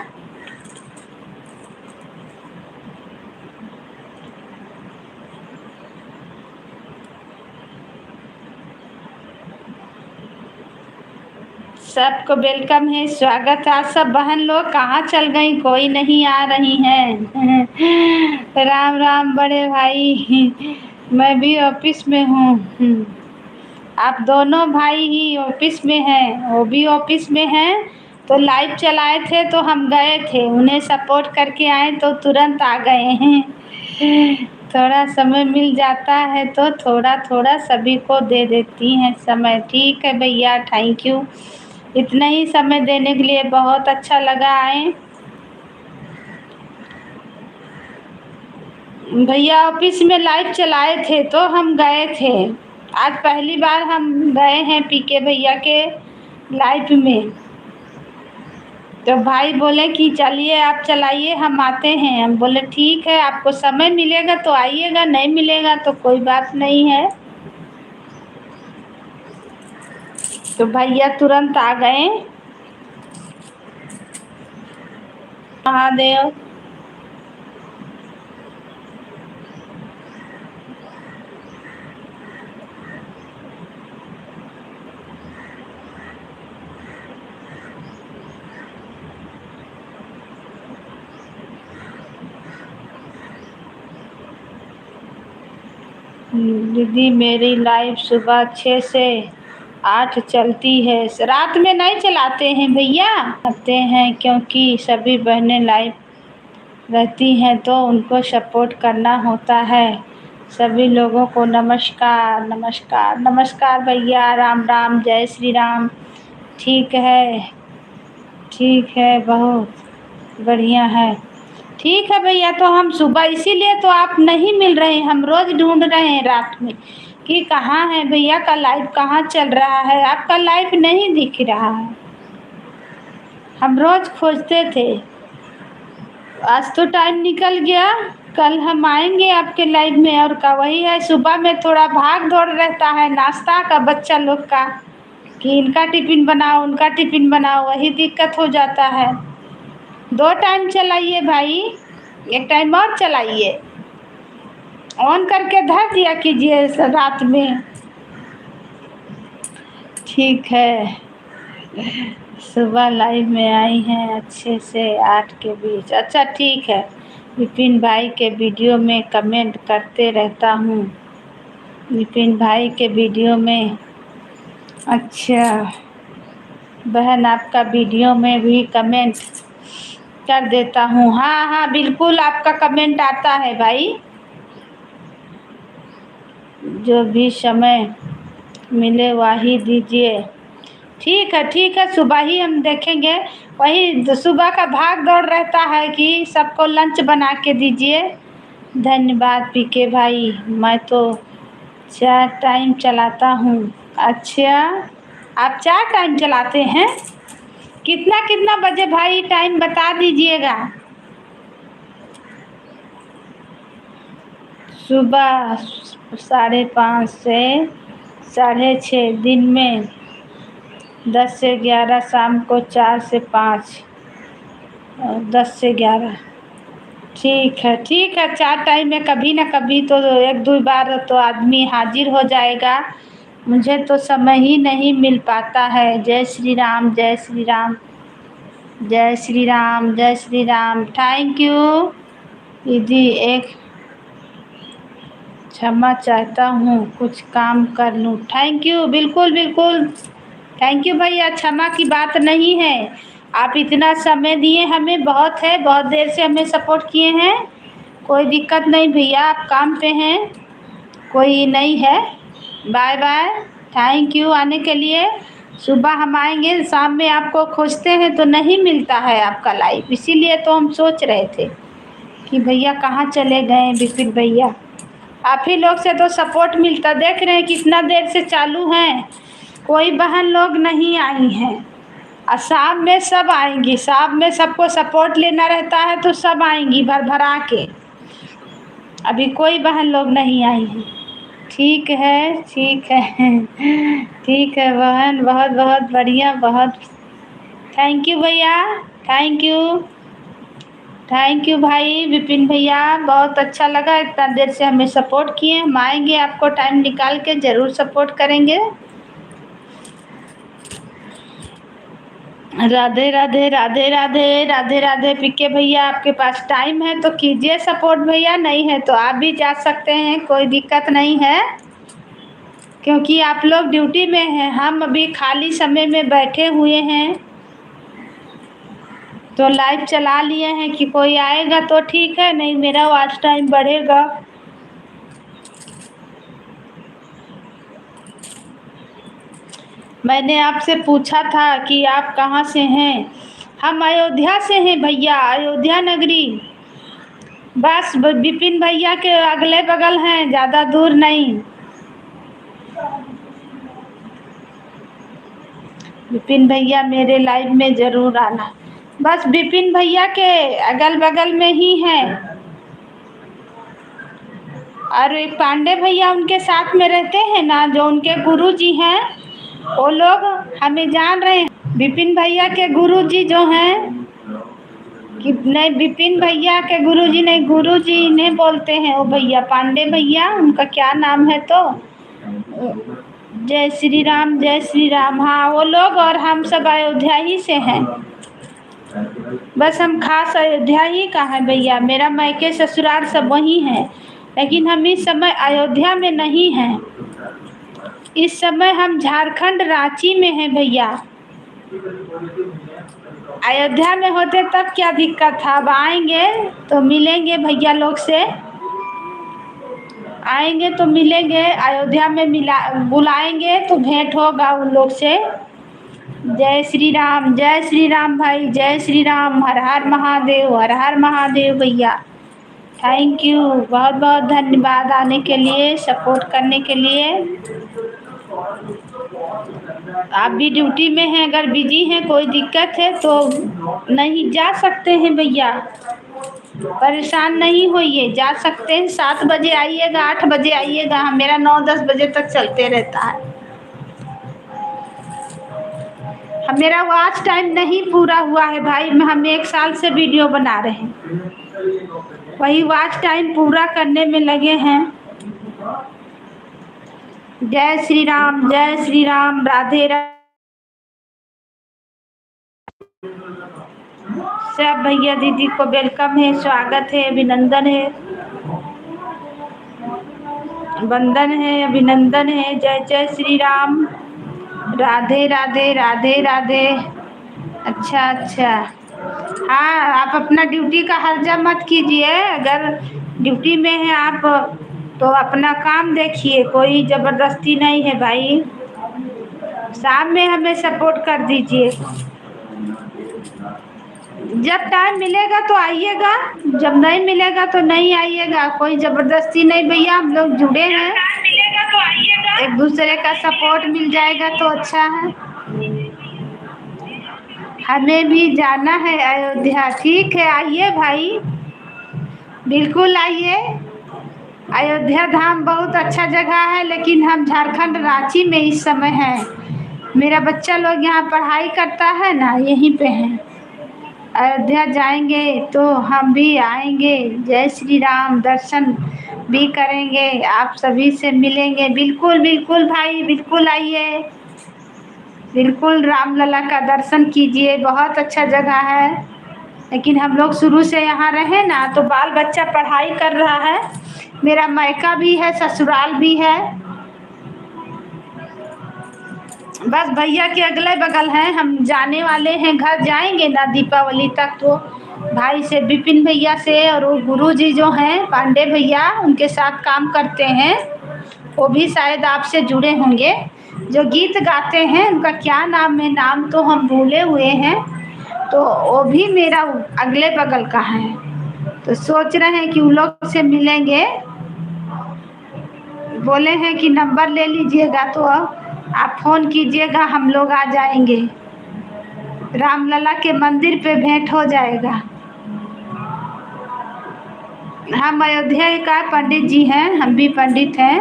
[SPEAKER 1] सबको वेलकम है, स्वागत है। सब बहन लोग कहाँ चल गई, कोई नहीं आ रही हैं। राम राम बड़े भाई, मैं भी ऑफिस में हूँ। आप दोनों भाई ही ऑफिस में हैं, वो भी ऑफिस में हैं, तो लाइव चलाए थे तो हम गए थे, उन्हें सपोर्ट करके आए तो तुरंत आ गए हैं। थोड़ा समय मिल जाता है तो थोड़ा थोड़ा सभी को दे देती हैं समय। ठीक है भैया, थैंक यू, इतना ही समय देने के लिए बहुत अच्छा लगा। आए भैया, ऑफिस में लाइव चलाए थे तो हम गए थे, आज पहली बार हम गए हैं पीके भैया के लाइव में, तो भाई बोले कि चलिए आप चलाइए, हम आते हैं। हम बोले ठीक है, आपको समय मिलेगा तो आइएगा, नहीं मिलेगा तो कोई बात नहीं है। तो भैया तुरंत आ गए। महादेव, दीदी मेरी लाइव सुबह 6 से 8 चलती है, रात में नहीं चलाते हैं भैया, आते हैं क्योंकि सभी बहनें लाइव रहती हैं तो उनको सपोर्ट करना होता है। सभी लोगों को नमस्कार नमस्कार नमस्कार भैया, राम राम, जय श्री राम। ठीक है, ठीक है, बहुत बढ़िया है। ठीक है भैया, तो हम सुबह, इसीलिए तो आप नहीं मिल रहे हैं, हम रोज़ ढूंढ रहे हैं रात में कि कहाँ है भैया का लाइव, कहाँ चल रहा है, आपका लाइव नहीं दिख रहा है, हम रोज़ खोजते थे। आज तो टाइम निकल गया, कल हम आएंगे आपके लाइव में। और का वही है, सुबह में थोड़ा भाग दौड़ रहता है नाश्ता का, बच्चा लोग का, कि इनका टिफ़िन बनाओ उनका टिफ़िन बनाओ, वही दिक्कत हो जाता है। 2 टाइम चलाइए भाई, एक टाइम और चलाइए, ऑन करके धर दिया कीजिए रात में। ठीक है, सुबह लाइव में आई हैं अच्छे से 8 के बीच। अच्छा ठीक है, विपिन भाई के वीडियो में कमेंट करते रहता हूँ, विपिन भाई के वीडियो में। अच्छा बहन, आपका वीडियो में भी कमेंट कर देता हूँ। हाँ हाँ बिल्कुल, आपका कमेंट आता है भाई, जो भी समय मिले वही दीजिए। ठीक है, सुबह ही हम देखेंगे। वही सुबह का भाग दौड़ रहता है कि सबको लंच बना के दीजिए। धन्यवाद पीके भाई, मैं तो 4 टाइम चलाता हूँ। अच्छा, आप 4 टाइम चलाते हैं? कितना कितना बजे भाई टाइम बता दीजिएगा। सुबह 5:30 से 6:30, दिन में 10 से 11, शाम को 4 से 5 और 10 से 11। ठीक है, 4 टाइम में कभी ना कभी तो 1-2 बार तो आदमी हाजिर हो जाएगा। मुझे तो समय ही नहीं मिल पाता है। जय श्री राम, जय श्री राम, जय श्री राम, जय श्री राम। थैंक यू दीदी, एक क्षमा चाहता हूँ, कुछ काम कर लूँ। थैंक यू, बिल्कुल बिल्कुल, थैंक यू भैया। क्षमा की बात नहीं है, आप इतना समय दिए हमें, बहुत है, बहुत देर से हमें सपोर्ट किए हैं। कोई दिक्कत नहीं भैया, आप काम पे हैं, कोई नहीं है। बाय बाय, थैंक यू आने के लिए। सुबह हम आएंगे, शाम में आपको खोजते हैं तो नहीं मिलता है आपका लाइव, इसीलिए तो हम सोच रहे थे कि भैया कहाँ चले गए विपिन भैया। आप ही लोग से तो सपोर्ट मिलता, देख रहे हैं कितना देर से चालू हैं, कोई बहन लोग नहीं आई हैं। और शाम में सब आएंगी, शाम में सबको सपोर्ट लेना रहता है तो सब आएंगी भर भरा के। अभी कोई बहन लोग नहीं आई हैं। ठीक है, ठीक है, ठीक है बहन, बहुत बहुत बढ़िया, बहुत थैंक यू भैया, थैंक यू, थैंक यू भाई विपिन भैया, बहुत अच्छा लगा, इतना देर से हमें सपोर्ट किए। हम आएंगे, आपको टाइम निकाल के ज़रूर सपोर्ट करेंगे। राधे राधे, राधे राधे, राधे राधे पीके भैया, आपके पास टाइम है तो कीजिए सपोर्ट भैया, नहीं है तो आप भी जा सकते हैं, कोई दिक्कत नहीं है, क्योंकि आप लोग ड्यूटी में हैं, हम अभी खाली समय में बैठे हुए हैं तो लाइव चला लिए हैं कि कोई आएगा तो ठीक है, नहीं मेरा वॉच टाइम बढ़ेगा। मैंने आपसे पूछा था कि आप कहाँ से हैं। हम अयोध्या से हैं भैया, अयोध्या नगरी, बस विपिन भैया के अगले बगल हैं, ज़्यादा दूर नहीं। विपिन भैया मेरे लाइव में ज़रूर आना, बस विपिन भैया के अगल बगल में ही हैं। और एक पांडे भैया उनके साथ में रहते हैं ना, जो उनके गुरुजी हैं, वो लोग हमें जान रहे हैं। विपिन भैया के गुरुजी जो हैं, कि नहीं विपिन भैया के गुरुजी नहीं, गुरुजी इन्हें बोलते हैं, वो भैया पांडे भैया, उनका क्या नाम है तो जय श्री राम, जय श्री राम। हाँ वो लोग और हम सब अयोध्या ही से हैं, बस हम खास अयोध्या ही का है भैया, मेरा मायके ससुराल सब वही है, लेकिन हम इस समय अयोध्या में नहीं हैं। इस समय हम झारखंड रांची में हैं भैया। अयोध्या में होते तब क्या दिक्कत था, अब आएंगे तो मिलेंगे भैया लोग से, आएंगे तो मिलेंगे, अयोध्या में मिला बुलाएंगे तो भेंट होगा उन लोग से। जय श्री राम, जय श्री राम भाई, जय श्री राम, हर हर महादेव, हर हर महादेव भैया। थैंक यू, बहुत बहुत धन्यवाद आने के लिए, सपोर्ट करने के लिए। आप भी ड्यूटी में हैं, अगर बिजी हैं, कोई दिक्कत है तो नहीं जा सकते हैं भैया, परेशान नहीं होइए, जा सकते हैं। 7 बजे आइएगा, 8 बजे आइएगा, मेरा 9-10 बजे तक चलते रहता है। मेरा वॉच टाइम नहीं पूरा हुआ है भाई, हम 1 साल से वीडियो बना रहे हैं, वही वॉच टाइम पूरा करने में लगे हैं। जय श्री राम, जय श्री राम, राधे राधे। सब भैया दीदी को वेलकम है, स्वागत है, अभिनंदन है, वंदन है, अभिनंदन है। जय जय श्री राम। राधे राधे राधे राधे। अच्छा अच्छा। हाँ, आप अपना ड्यूटी का हर्जा मत कीजिए। अगर ड्यूटी में हैं आप तो अपना काम देखिए, कोई ज़बरदस्ती नहीं है भाई। शाम में हमें सपोर्ट कर दीजिए। जब टाइम मिलेगा तो आइएगा, जब नहीं मिलेगा तो नहीं आइएगा। कोई ज़बरदस्ती नहीं भैया, हम लोग जुड़े हैं। मिलेगा तो आइएगा, एक दूसरे का सपोर्ट मिल जाएगा तो अच्छा है। हमें भी जाना है अयोध्या। ठीक है, आइए भाई, बिल्कुल आइए। अयोध्या धाम बहुत अच्छा जगह है, लेकिन हम झारखंड रांची में इस समय हैं। मेरा बच्चा लोग यहाँ पढ़ाई करता है ना, यहीं पे हैं। अयोध्या जाएंगे तो हम भी आएंगे। जय श्री राम। दर्शन भी करेंगे, आप सभी से मिलेंगे। बिल्कुल बिल्कुल भाई, बिल्कुल आइए, बिल्कुल रामलला का दर्शन कीजिए। बहुत अच्छा जगह है, लेकिन हम लोग शुरू से यहाँ रहे ना, तो बाल बच्चा पढ़ाई कर रहा है। मेरा मायका भी है, ससुराल भी है। बस भैया के अगले बगल हैं, हम जाने वाले हैं। घर जाएंगे ना दीपावली तक, तो भाई से, विपिन भैया से, और वो गुरु जी जो हैं पांडे भैया, उनके साथ काम करते हैं। वो भी शायद आपसे जुड़े होंगे, जो गीत गाते हैं। उनका क्या नाम है, नाम तो हम भूले हुए हैं। तो वो भी मेरा अगले बगल का है। तो सोच रहे हैं कि उन लोग से मिलेंगे। बोले हैं कि नंबर ले लीजिएगा तो आप फ़ोन कीजिएगा, हम लोग आ जाएंगे। रामलला के मंदिर पे भेंट हो जाएगा। हम अयोध्या का पंडित जी हैं, हम भी पंडित हैं,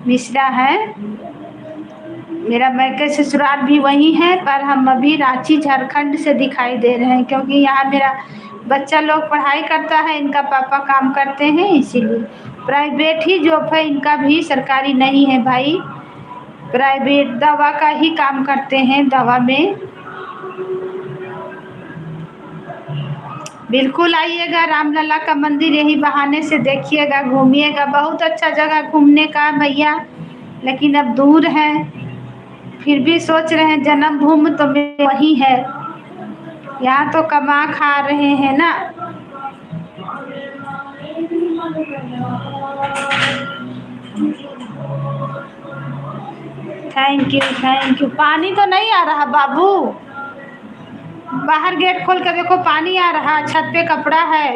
[SPEAKER 1] मिश्रा हैं। मेरा मायके ससुराल भी वही है, पर हम अभी रांची झारखंड से दिखाई दे रहे हैं, क्योंकि यहाँ मेरा बच्चा लोग पढ़ाई करता है, इनका पापा काम करते हैं, इसीलिए। प्राइवेट ही जॉब है इनका भी, सरकारी नहीं है भाई। प्राइवेट दवा का ही काम करते हैं, दवा में। बिल्कुल आइएगा, रामलला का मंदिर यही बहाने से देखिएगा, घूमिएगा। बहुत अच्छा जगह घूमने का भैया, लेकिन अब दूर है। फिर भी सोच रहे हैं जन्मभूमि तो वही है, यहाँ तो कमा खा रहे हैं ना। Thank you thank you. पानी तो नहीं आ रहा बाबू, बाहर गेट खोल कर देखो, पानी आ रहा, छत पे कपड़ा है।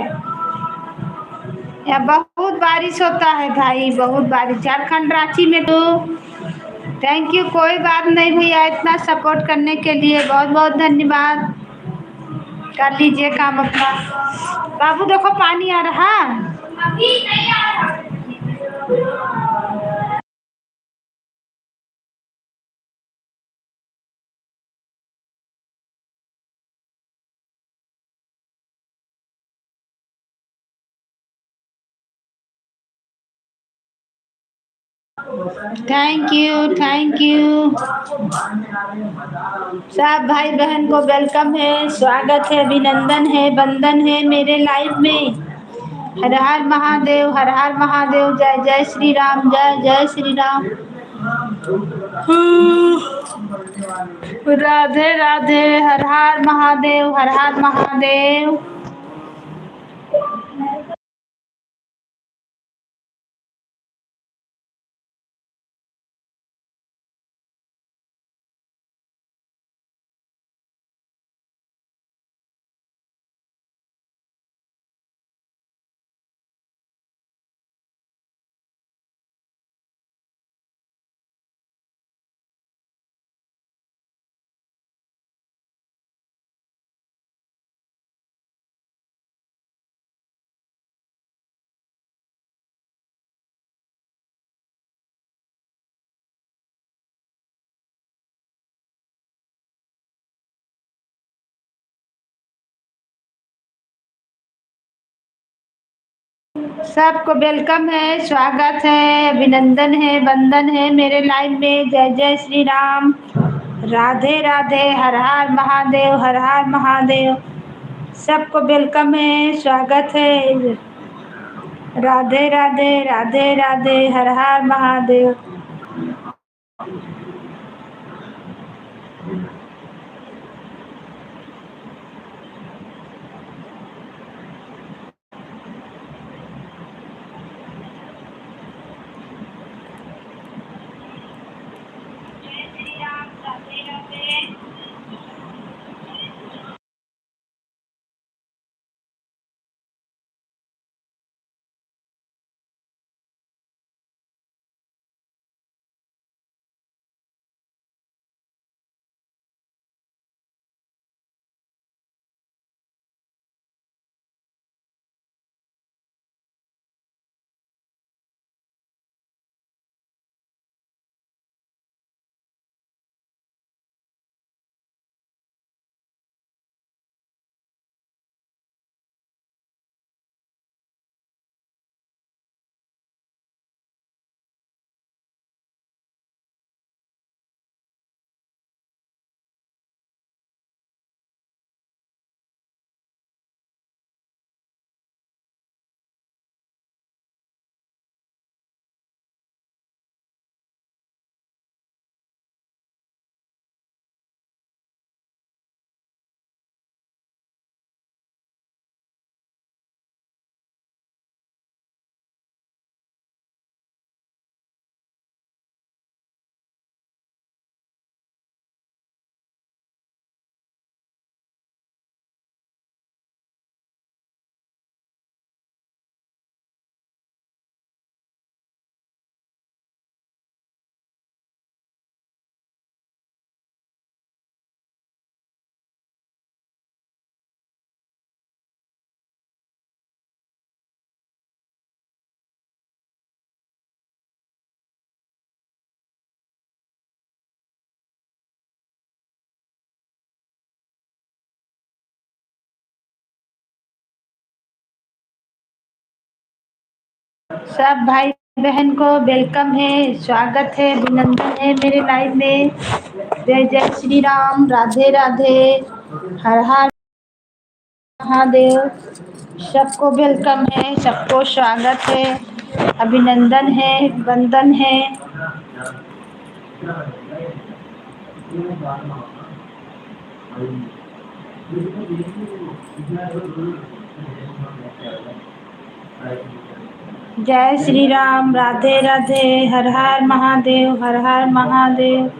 [SPEAKER 1] यहाँ बहुत बारिश होता है भाई, बहुत बारिश झारखंड रांची में तो। थैंक यू, कोई बात नहीं भैया, इतना सपोर्ट करने के लिए बहुत बहुत धन्यवाद। कर लीजिए काम अपना। बाबू देखो पानी आ रहा। अभी नहीं आ रहा। Thank you thank you. सब भाई बहन को वेलकम है, स्वागत है, अभिनंदन है, वंदन है मेरे लाइव में। हर हर महादेव, हर हर महादेव। जय जय श्री राम, जय जय श्री राम। राधे राधे। हर हर महादेव, हर हर महादेव। सबको वेलकम है, स्वागत है, अभिनंदन है, वंदन है मेरे लाइव में। जय जय श्री राम। राधे राधे। हर हर महादेव, हर हर महादेव। सबको वेलकम है, स्वागत है। राधे राधे राधे राधे, हर हर महादेव। सब भाई बहन को वेलकम है, स्वागत है, अभिनंदन है मेरे लाइव में। जय जय श्री राम, राधे राधे, हर हर महादेव। सबको वेलकम है, सबको स्वागत है, अभिनंदन है, वंदन है। जय श्री राम, राधे राधे, हर हर महादेव, हर हर महादेव।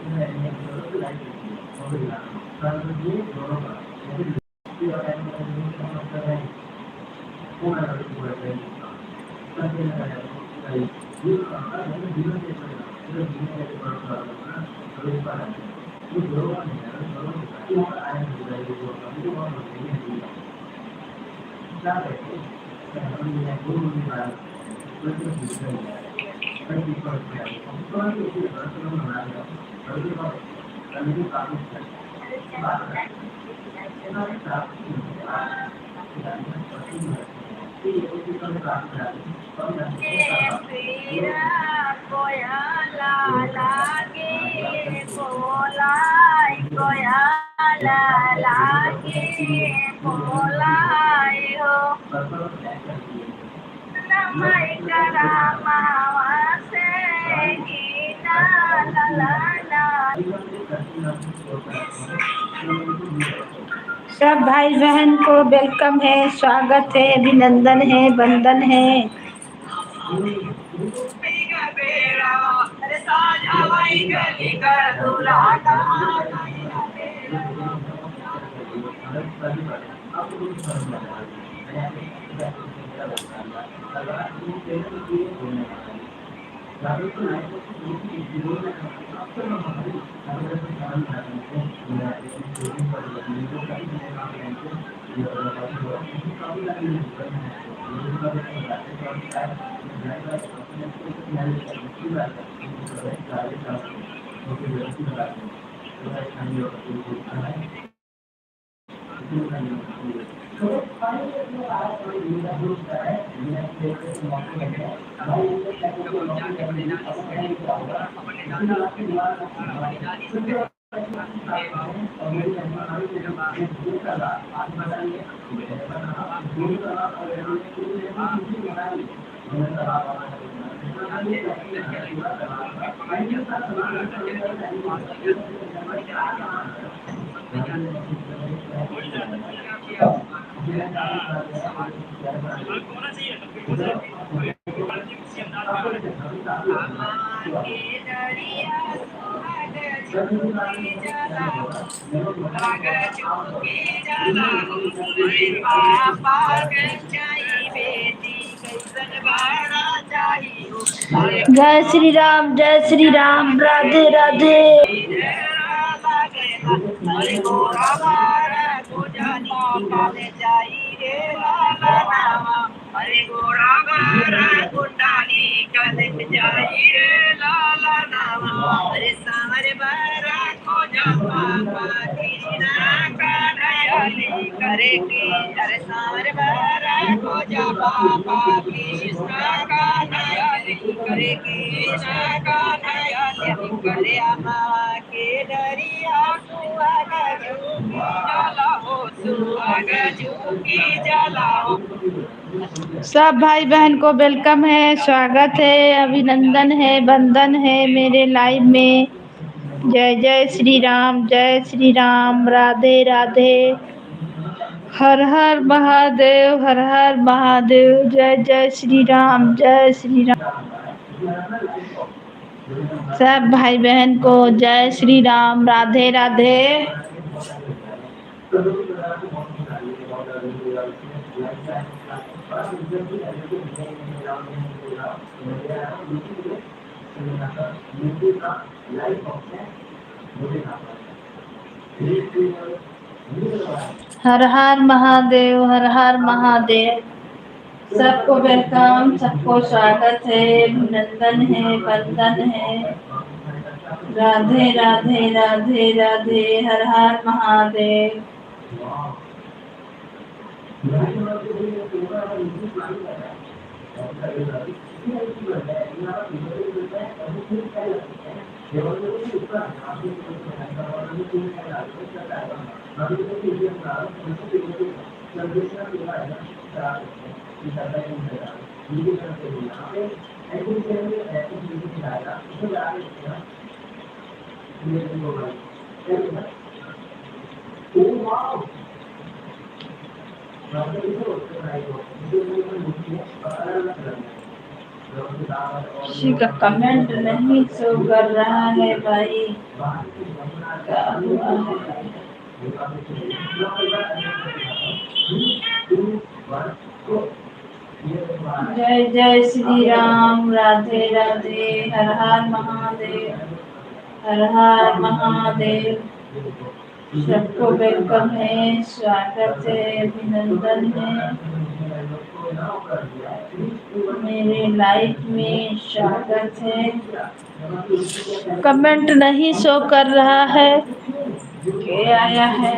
[SPEAKER 1] सब भाई बहन को वेलकम है, स्वागत है, अभिनंदन है, वंदन है। जय श्री राम, जय श्री राम, राधे राधे। सब भाई बहन को वेलकम है, स्वागत है, अभिनंदन है, वंदन है मेरे लाइव में। जय जय श्री राम, जय श्री राम, राधे राधे, हर हर महादेव, हर हर महादेव, जय जय श्री राम, जय श्री राम। सब भाई बहन को जय श्री राम, राधे राधे। हर हर महादेव, हर हर महादेव। सबको वेलकम, सबको स्वागत है, अभिनंदन है, वंदन है। राधे राधे, राधे राधे, हर हर महादेव। किसी का कमेंट नहीं शो कर रहा है भाई, क्या हुआ है? जय जय श्री राम, राधे राधे, हर हर महादेव, हर हर महादेव। सबको वेलकम है, स्वागत है, अभिनंदन है मेरे लाइफ में, स्वागत है। कमेंट नहीं शो कर रहा है, क्या आया है?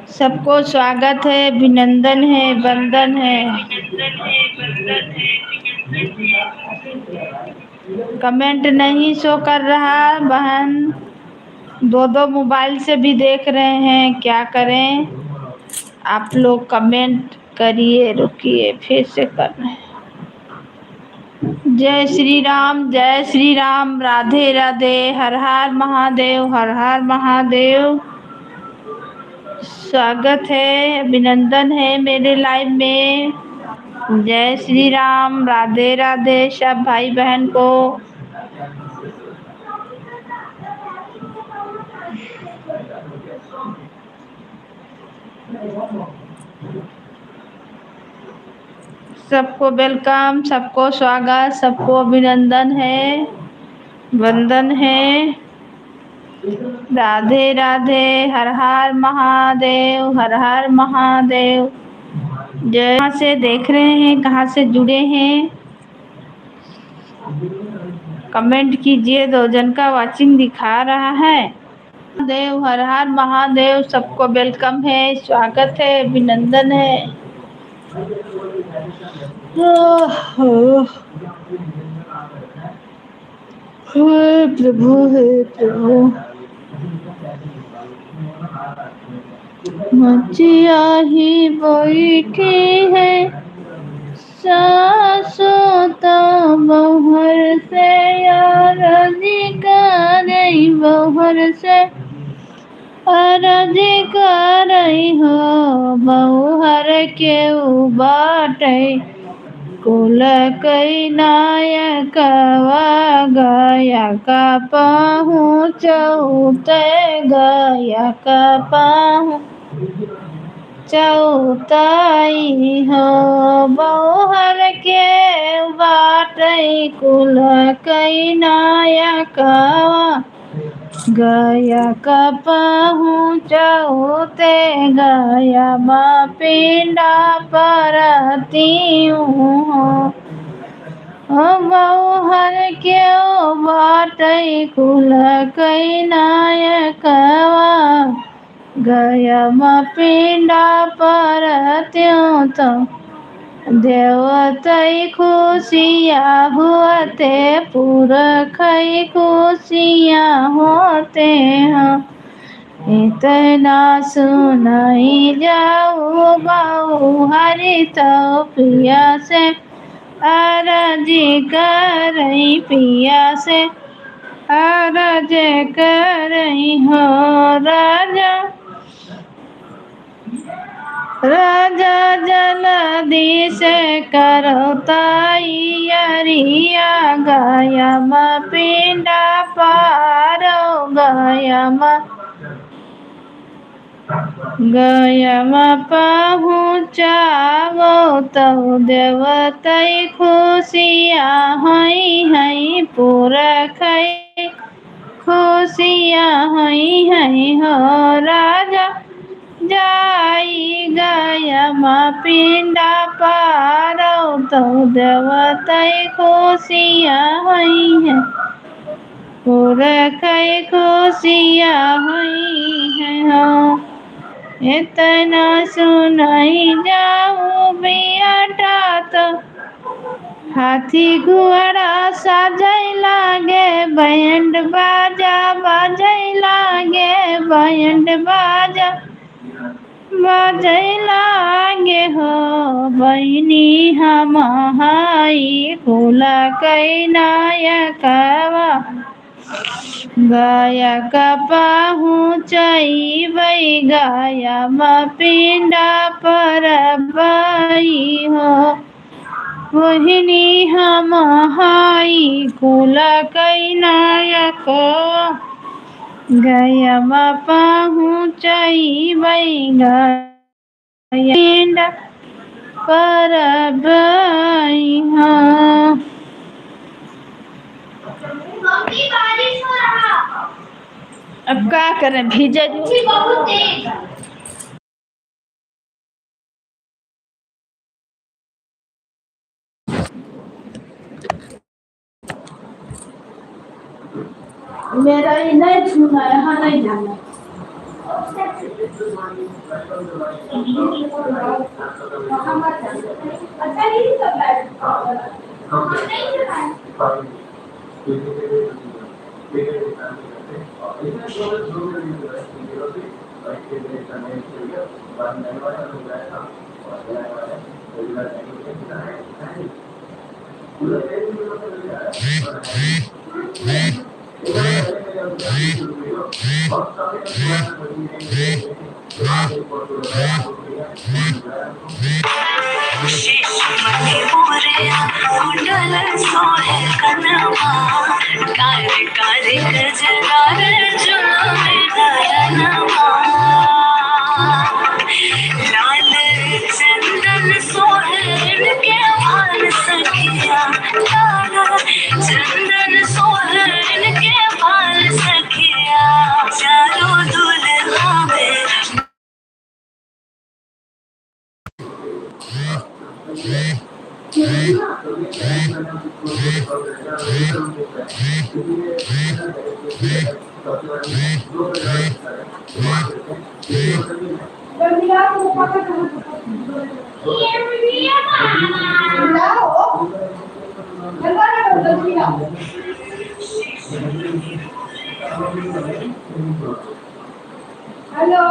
[SPEAKER 1] सबको स्वागत है, अभिनंदन है, वंदन है। कमेंट नहीं शो कर रहा बहन, दो दो मोबाइल से भी देख रहे हैं, क्या करें? आप लोग कमेंट करिए, रुकिए फिर से कर रहे हैं। जय श्री राम, जय श्री राम, राधे राधे, हर हर महादेव, हर हर महादेव। स्वागत है, अभिनंदन है मेरे लाइव में। जय श्री राम, राधे राधे, सब भाई बहन को। सबको वेलकम, सबको स्वागत, सबको अभिनंदन है, वंदन है। राधे राधे, हर हर महादेव, हर हर महादेव। जय, कहाँ से देख रहे हैं, कहाँ से जुड़े हैं, कमेंट कीजिए। 2 जन का वाचिंग दिखा रहा है। देव, हर हर महादेव, सबको वेलकम है, स्वागत है, अभिनंदन है। हे प्रभु, हे प्रभु। मचिया ही बैठी है सासोता बहर से, यार जी बहर से अरजी करई हो, बहुहर के बाटे कुल कई नायकवा, गया का पहुँचौते, गया का चौताई हो, बहुहर के बाटे कुल कई नायकवा, गया का पहुँचौते, गया माँ पिंडा परतियों हो, बहुहर के बाटे कुल कई नायकवा, गया माँ पिंडा परत्यों तो देवतई खुशिया होते, पुरखई खुशिया होते हैं। इतना सुनाई जाऊ बाऊ हरि तो पिया से, अरजी करई पिया से, अरज करई हो, राजा राजा जल्दी से करो तैयारिया, गया माँ पिंडा पारो, गया माँ पहुँचावो तो देवतई खुशिया हई हई, पुरखई खुशिया हई हई हो, राजा जाई गया माँ पिंडा पारो तो देवतई खुशिया हई है, पुरखई खुशिया हई है हो। इतना सुनाई जाऊ बियाटा तो हाथी घोड़ा साजै लागे, बैंड बाजा बजै लागे, बैंड बाजा बजै लागे हो, बहिनी हम हाई कुल कई नायकवा, गया का पहुँचई बई, गया माँ पिंडा परबई हो, बहिनी हम हाई कुल कई नायकवा, गया माँ पहुँचई बई, गया पिंडा परबई हो। बारिश हो रहा, अब क्या करें, भीजे बहुत तेज। मेरा ये नहीं छूना है, यहाँ नहीं जाना। अच्छा नहीं सब लाल चंदन सोहन के भाल सखिया, लाल चंदन सोहन के भाल सखिया, हेलो।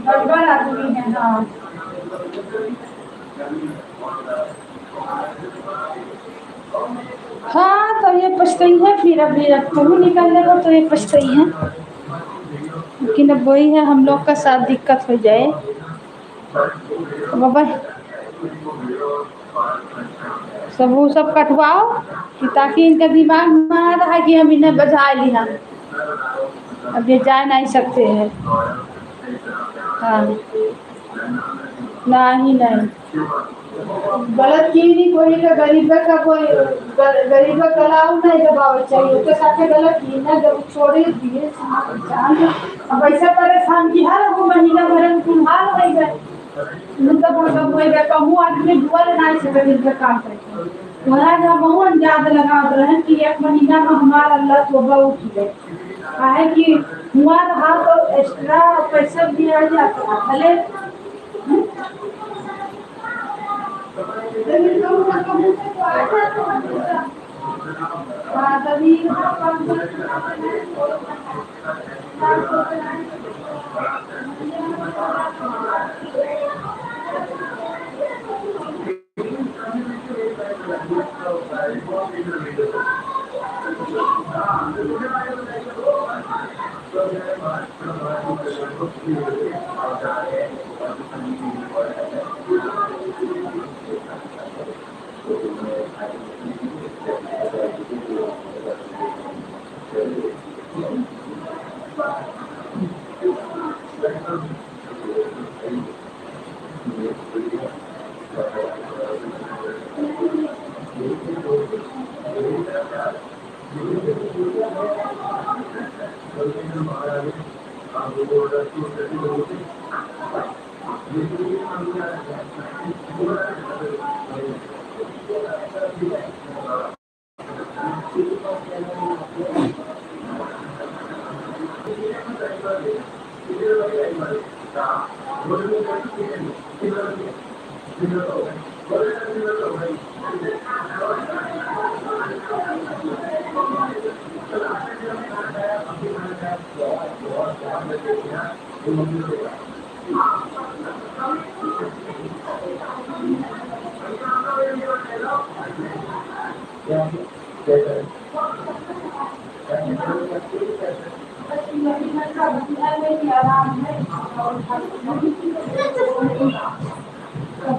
[SPEAKER 1] गड़बड़ आदमी है। हाँ हाँ, तो ये पछताई है फिर। अभी अब तुम निकलने को तो ये पछताई है, लेकिन अब वही है, हम लोग का साथ दिक्कत हो जाए बाबा। सब वो सब कटवाओ कि ताकि इनका दिमाग में आ रहा है कि हम इन्हें बजा लिया। अब ये जा नहीं सकते हैं। हाँ नहीं नहीं, गलत की नहीं कोई का गरीब का कोई गरीब का कलाऊ नहीं दबाव चाहिए। उसके साथ गलत की ना जब छोड़े दिए अब ऐसा परेशान की हर वो महीना भर में तुम्हार हो गए उनका मतलब हो गया। कहूँ आदमी दुआर नहीं सके इनका काम करके वहाँ जहाँ बहुत याद लगा रहे कि एक महीना में हमारा अल्लाह तोबा उठ गए है कि हुआ रहा तो एक्स्ट्रा पैसा दिया जाता भले। हाँ तभी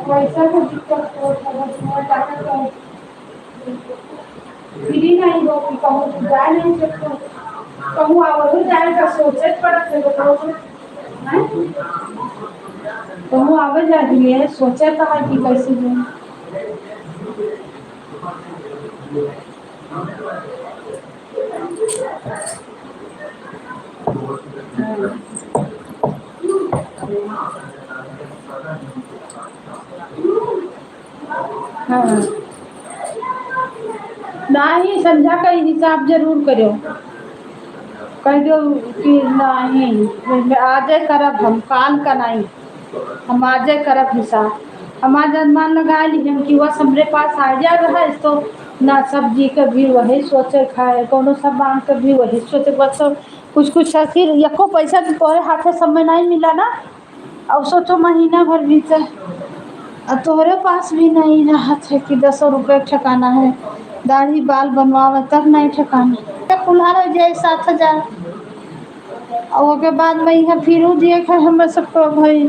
[SPEAKER 1] पैसा की दिक्कत हो फ्री नहीं हो कि कहूँ जा नहीं सकते कहूँ आवरो जाएगा सोचे पड़त है कहूँ आवे जा दिए सोचे कहा कि कैसे जाए हाँ नहीं संध्या का हिसाब जरूर करो कह दो कि नहीं आजे करब हम काल का नहीं हम आजे करब हिसाब हम आज अनुमान लगा ली हम कि वह हमरे पास आ जा रहा है तो ना सब्जी का भी वही सोचे खाए कोनो सामान का भी वही सोचे बस कुछ कुछ आखिर यको पैसा तो तोरे हाथे समय नहीं मिला ना अब सोचो महीना भर बीते तोहरे पास भी नहीं रहा था कि 10 रुपये ठिकाना है दाढ़ी बाल बनवावे तब नहीं ठिकाना कुल्हारा जाए 7 हजार और ओके बाद में यहाँ फिर दिए हमें सबको भाई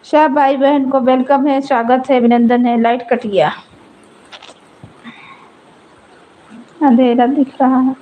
[SPEAKER 1] सब भाई बहन को वेलकम है, स्वागत है, अभिनंदन है। लाइट कट गया, अंधेरा दिख रहा है।